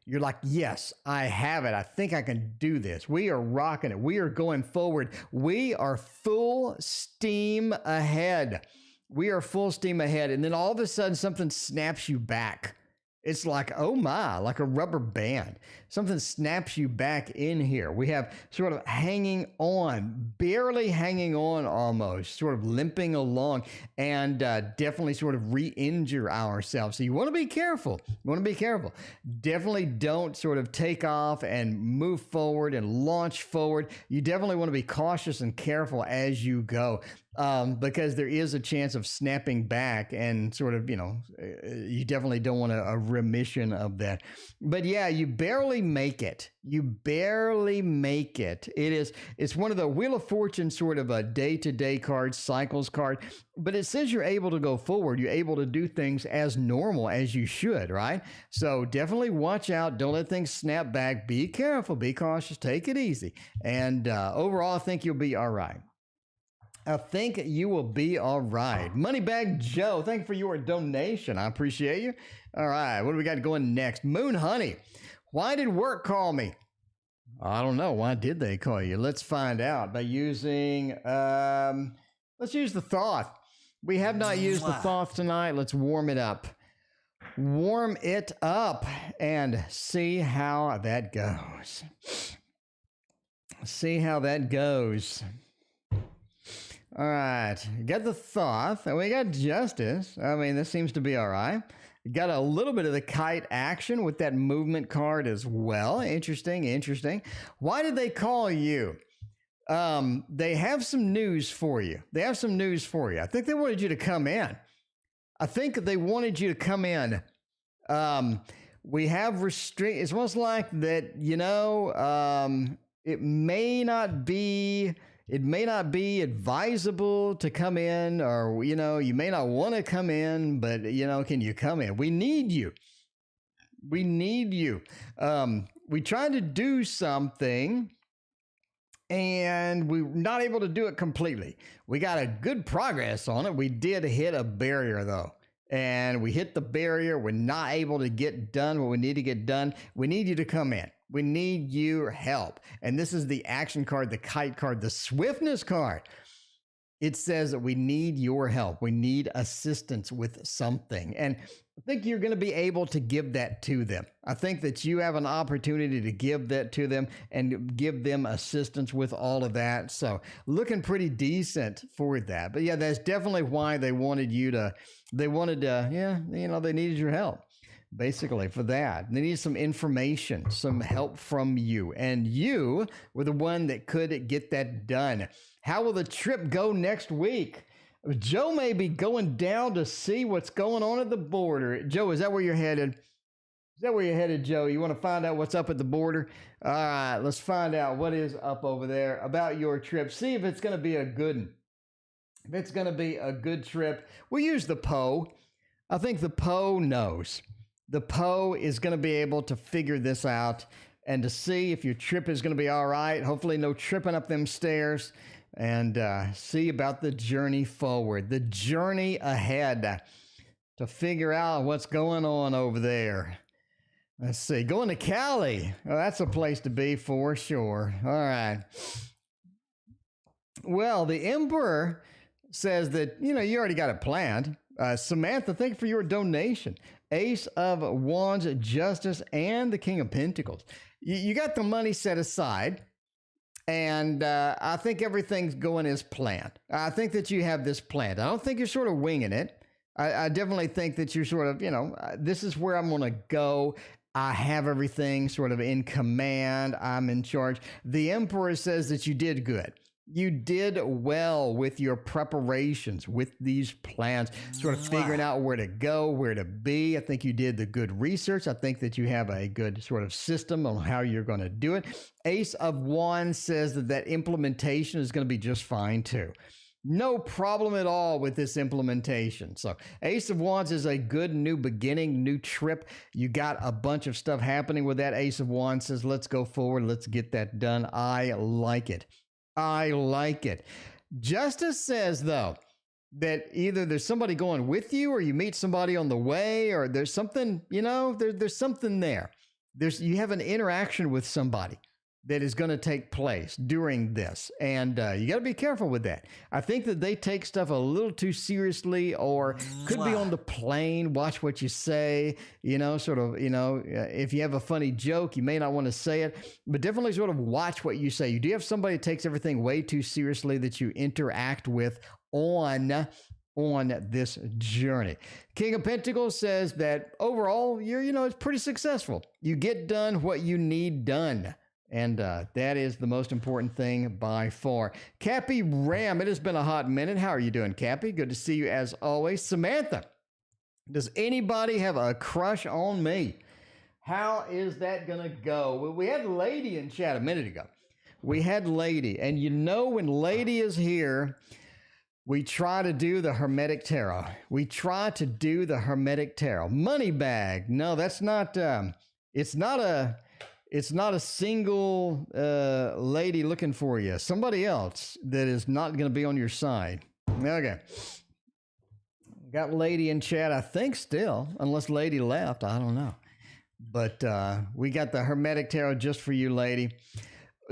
You're like, yes, I have it. I think I can do this. We are rocking it. We are going forward. We are full steam ahead. We are full steam ahead. And then all of a sudden, something snaps you back. It's like, oh my, like a rubber band. Something snaps you back in here. We have sort of hanging on, barely hanging on almost, sort of limping along, and definitely sort of re-injure ourselves. So you want to be careful. You want to be careful. Definitely don't sort of take off and move forward and launch forward. You definitely want to be cautious and careful as you go. Because there is a chance of snapping back and sort of, you definitely don't want a remission of that. But yeah, you barely make it. You barely make it. It's one of the Wheel of Fortune sort of a day-to-day card, cycles card, but it says you're able to go forward. You're able to do things as normal as you should, right? So definitely watch out. Don't let things snap back. Be careful. Be cautious. Take it easy. And overall, I think you'll be all right. I think you will be all right. Moneybag Joe, thank you for your donation. I appreciate you. All right, what do we got going next? Moon Honey, why did work call me? I don't know. Why did they call you? Let's find out by using, let's use the Thoth. We have not used the Thoth tonight. Let's warm it up. Warm it up and see how that goes. See how that goes. All right, got the Thoth, and we got Justice. I mean, this seems to be all right. Got a little bit of the Kite action with that movement card as well. Interesting, interesting. Why did they call you? They have some news for you. They have some news for you. I think they wanted you to come in. I think they wanted you to come in. We have it's almost like that, it may not be advisable to come in, or, you may not want to come in, but, can you come in? We need you. We need you. We tried to do something and we're not able to do it completely. We got a good progress on it. We did hit a barrier though. And we hit the barrier. We're not able to get done what we need to get done. We need you to come in. We need your help. And this is the action card, the Kite card, the Swiftness card. It says that we need your help. We need assistance with something. And I think you're going to be able to give that to them. I think that you have an opportunity to give that to them and give them assistance with all of that. So looking pretty decent for that. But yeah, that's definitely why they wanted they needed your help. Basically for that. They need some information, some help from you. And you were the one that could get that done. How will the trip go next week? Joe may be going down to see what's going on at the border. Joe, is that where you're headed? Is that where you're headed, Joe? You want to find out what's up at the border? All right, let's find out what is up over there about your trip. See if it's going to be a good one. If it's going to be a good trip, we'll use the Poe. I think the Poe knows. The Poe is going to be able to figure this out and to see if your trip is going to be all right. Hopefully no tripping up them stairs, and see about the journey forward, the journey ahead to figure out what's going on over there. Let's see, going to Cali. Oh, that's a place to be for sure. All right. Well, the Emperor says that, you already got it planned. Samantha, thank you for your donation. Ace of Wands, Justice, and the King of Pentacles. You got the money set aside, and I think everything's going as planned. I think that you have this planned. I don't think you're sort of winging it. I definitely think that you're sort of, this is where I'm going to go. I have everything sort of in command. I'm in charge. The Emperor says that you did good. You did well with your preparations, with these plans, sort of figuring out where to go, where to be. I think you did the good research. I think that you have a good sort of system on how you're going to do it. Ace of Wands says that implementation is going to be just fine too. No problem at all with this implementation. So Ace of Wands is a good new beginning, new trip. You got a bunch of stuff happening with that. Ace of Wands says, let's go forward. Let's get that done. I like it. I like it. Justice says, though, that either there's somebody going with you or you meet somebody on the way or there's something, there's something there. You have an interaction with somebody that is going to take place during this. And you got to be careful with that. I think that they take stuff a little too seriously or could be on the plane. Watch what you say, if you have a funny joke, you may not want to say it, but definitely sort of watch what you say. You do have somebody that takes everything way too seriously that you interact with on this journey. King of Pentacles says that overall, it's pretty successful. You get done what you need done. And that is the most important thing by far. Cappy Ram, it has been a hot minute. How are you doing, Cappy? Good to see you as always. Samantha, does anybody have a crush on me? How is that going to go? Well, we had Lady in chat a minute ago. We had Lady. And when Lady is here, we try to do the Hermetic Tarot. Money bag. No, that's not, it's not a single lady looking for you. Somebody else that is not going to be on your side. Okay. Got Lady in chat, I think still, unless Lady left. I don't know. But we got the Hermetic Tarot just for you, Lady.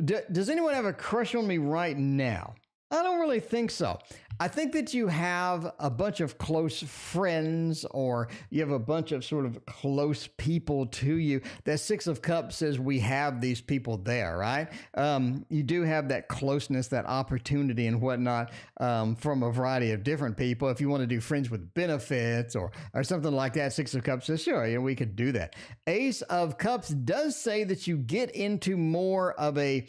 Does anyone have a crush on me right now? I don't really think so. I think that you have a bunch of close friends or you have a bunch of sort of close people to you. That Six of Cups says we have these people there, right? You do have that closeness, that opportunity and whatnot from a variety of different people. If you want to do friends with benefits or something like that, Six of Cups says, sure, we could do that. Ace of Cups does say that you get into more of a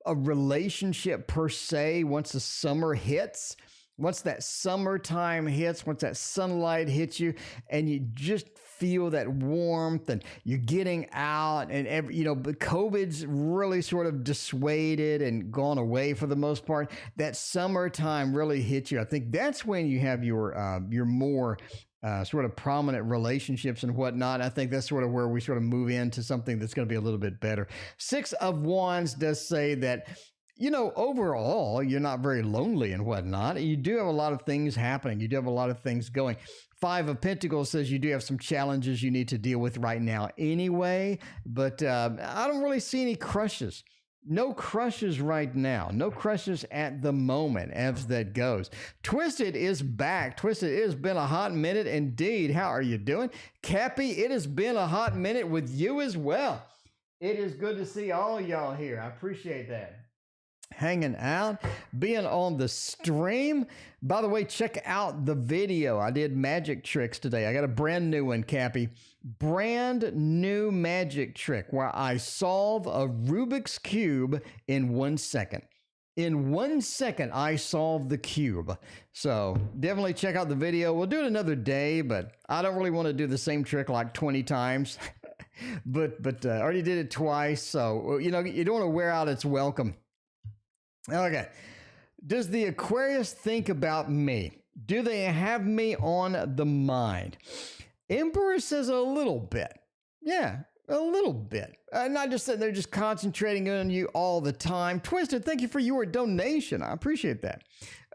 relationship per se once the summer hits. Once that summertime hits, once that sunlight hits you and you just feel that warmth and you're getting out and but COVID's really sort of dissuaded and gone away for the most part. That summertime really hits you. I think that's when you have your more sort of prominent relationships and whatnot. I think that's sort of where we sort of move into something that's going to be a little bit better. Six of Wands does say that, overall, you're not very lonely and whatnot. You do have a lot of things happening. You do have a lot of things going. Five of Pentacles says you do have some challenges you need to deal with right now anyway, but I don't really see any crushes. No crushes right now. No crushes at the moment as that goes. Twisted is back. Twisted, it has been a hot minute indeed. How are you doing? Cappy, it has been a hot minute with you as well. It is good to see all y'all here. I appreciate that. Hanging out, being on the stream. By the way, check out the video. I did magic tricks today. I got a brand new one, Cappy. Brand new magic trick where I solve a Rubik's Cube in 1 second. In 1 second, I solve the cube. So definitely check out the video. We'll do it another day, but I don't really want to do the same trick like 20 times. but I already did it twice. So, you don't want to wear out its welcome. Okay. Does the Aquarius think about me? Do they have me on the mind? Emperor says a little bit. Yeah, a little bit. Not just that they're just concentrating on you all the time. Twisted, thank you for your donation. I appreciate that.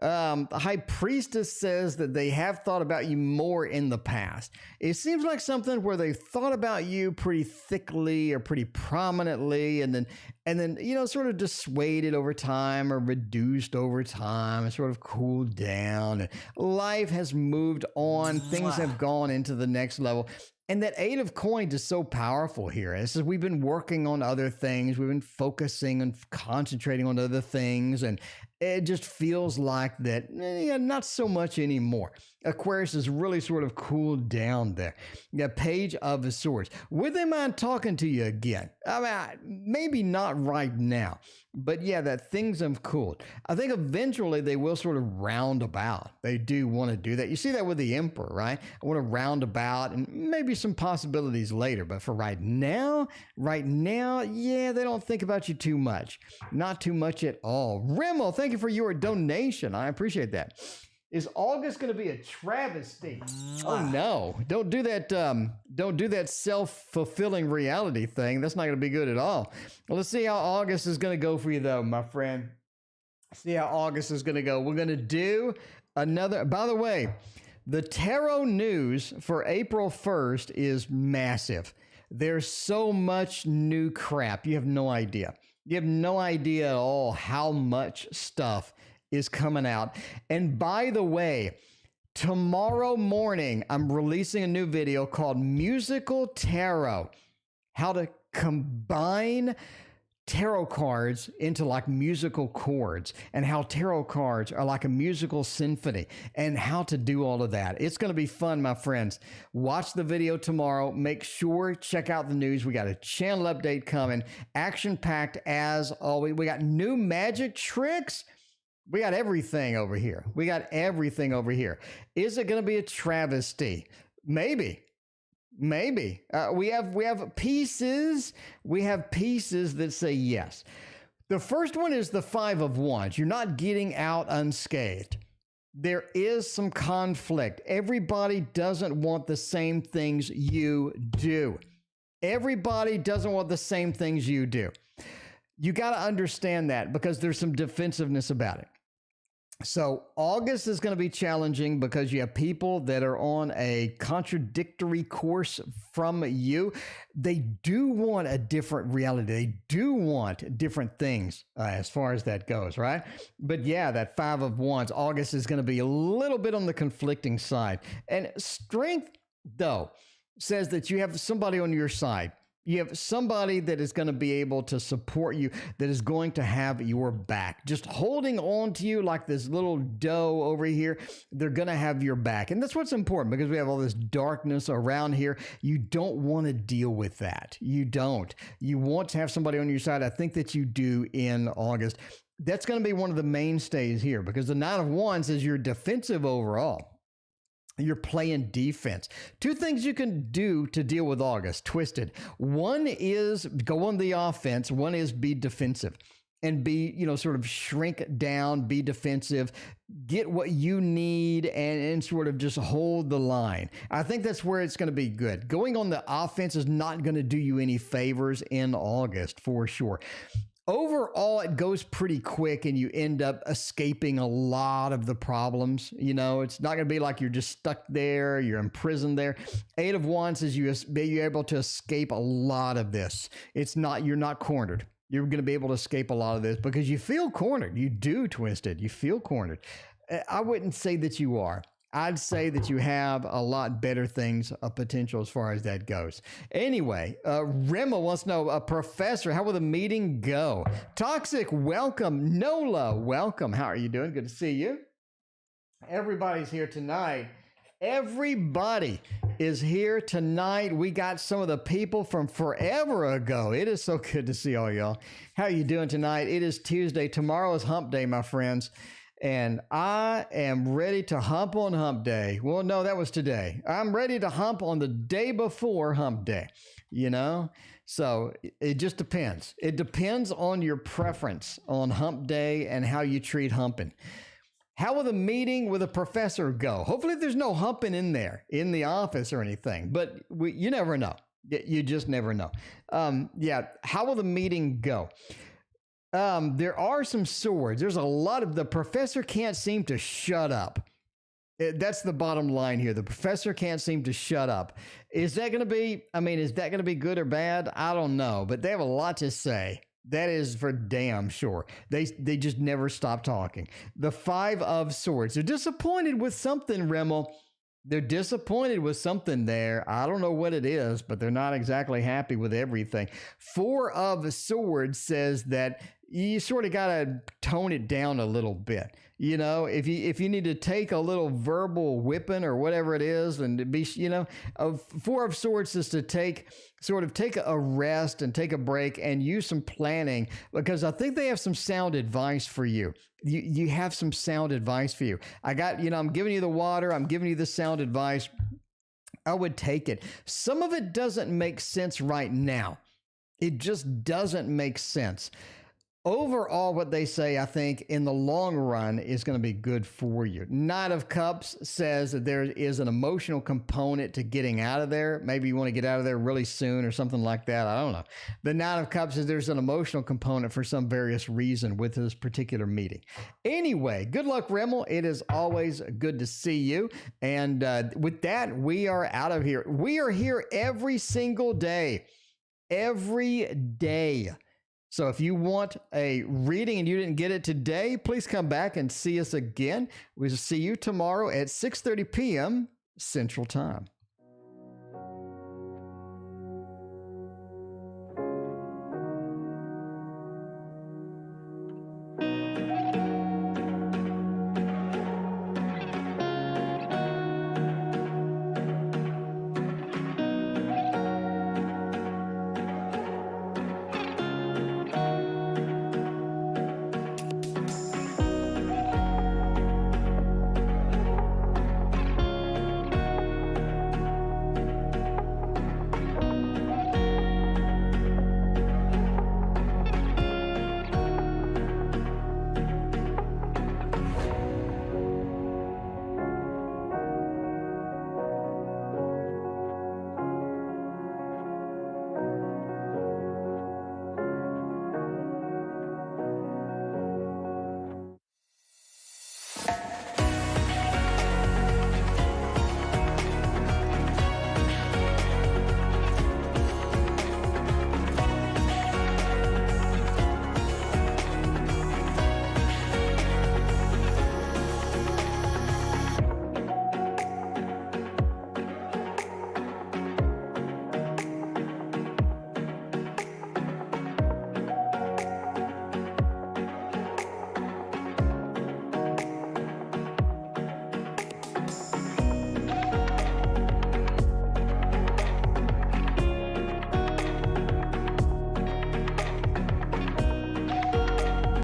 The High Priestess says that they have thought about you more in the past. It seems like something where they've thought about you pretty thickly or pretty prominently and then sort of dissuaded over time or reduced over time and sort of cooled down. And life has moved on. Things have gone into the next level. And that Eight of Coins is so powerful here. It says we've been working on other things. We've been focusing and concentrating on other things. And it just feels like that, not so much anymore. Aquarius is really sort of cooled down there. The Page of the Swords. Would they mind talking to you again? I mean, maybe not right now. But yeah, that things have cooled. I think eventually they will sort of round about. They do want to do that. You see that with the Emperor, right? I want to round about and maybe some possibilities later. But for right now, yeah, they don't think about you too much. Not too much at all. Rimmel, thank thank you for your donation. I appreciate that. Is August going to be a travesty? Oh no! Don't do that. Don't do that self-fulfilling reality thing. That's not going to be good at all. Well, let's see how August is going to go for you, though, my friend. See how August is going to go. We're going to do another. By the way, the tarot news for April 1st is massive. There's so much new crap. You have no idea. You have no idea at all how much stuff is coming out. And by the way, tomorrow morning, I'm releasing a new video called Musical Tarot, how to combine tarot cards into like musical chords, and how tarot cards are like a musical symphony, and how to do all of that. It's going to be fun, my friends. Watch the video tomorrow. Make sure, check out the news. We got a channel update coming, action-packed as always. We got new magic tricks. We got everything over here. We got everything over here. Is it going to be a travesty? Maybe. Maybe. We have pieces. We have pieces that say yes. The first one is the Five of Wands. You're not getting out unscathed. There is some conflict. Everybody doesn't want the same things you do. Everybody doesn't want the same things you do. You got to understand that, because there's some defensiveness about it. So August is going to be challenging because you have people that are on a contradictory course from you. They do want a different reality. They do want different things as far as that goes, right? But yeah, that Five of Wands, August is going to be a little bit on the conflicting side. And Strength, though, says that you have somebody on your side. You have somebody that is going to be able to support you, that is going to have your back. Just holding on to you like this little doe over here, they're going to have your back. And that's what's important, because we have all this darkness around here. You don't want to deal with that. You don't. You want to have somebody on your side. I think that you do in August. That's going to be one of the mainstays here, because the Nine of Wands is your defensive overall. You're playing defense. Two things you can do to deal with August, twisted. One is go on the offense. One is be defensive and be, sort of shrink down, be defensive, get what you need, and sort of just hold the line. I think that's where it's going to be good. Going on the offense is not going to do you any favors in August, for sure. Overall, it goes pretty quick, and you end up escaping a lot of the problems. It's not going to be like you're just stuck there, you're imprisoned there. Eight of Wands is you're able to escape a lot of this. You're not cornered. You're going to be able to escape a lot of this because you feel cornered. You do, Twisted. You feel cornered. I wouldn't say that you are. I'd say that you have a lot better things of potential as far as that goes. Anyway, Rema wants to know, Professor, how will the meeting go? Toxic, welcome. Nola, welcome. How are you doing? Good to see you. Everybody's here tonight. Everybody is here tonight. We got some of the people from forever ago. It is so good to see all y'all. How are you doing tonight? It is Tuesday. Tomorrow is hump day, my friends. And I am ready to hump on hump day. Well, no, that was today. I'm ready to hump on the day before hump day, So it just depends. It depends on your preference on hump day and how you treat humping. How will the meeting with a professor go? Hopefully there's no humping in there in the office or anything, but you never know. You just never know. How will the meeting go? There are some swords. There's a lot of, the professor can't seem to shut up. That's the bottom line here. The professor can't seem to shut up. Is that going to be good or bad? I don't know, but they have a lot to say. That is for damn sure. They just never stop talking. The Five of Swords. They're disappointed with something, Rimmel. They're disappointed with something there. I don't know what it is, but they're not exactly happy with everything. Four of Swords says that you sort of got to tone it down a little bit. If you need to take a little verbal whipping or whatever it is, and to be, Four of Swords is to take a rest and take a break and use some planning, because I think they have some sound advice for you. You have some sound advice for you. I'm giving you the water. I'm giving you the sound advice. I would take it. Some of it doesn't make sense right now. It just doesn't make sense. overall, what they say, I think, in the long run is going to be good for you. Knight of Cups says that there is an emotional component to getting out of there. Maybe you want to get out of there really soon or something like that. I don't know. The Knight of Cups is there's an emotional component for some various reason with this particular meeting. Anyway, good luck, Rimmel. It is always good to see you. And with that, we are out of here. We are here every single day. Every day. So if you want a reading and you didn't get it today, please come back and see us again. We'll see you tomorrow at 6:30 p.m. Central Time.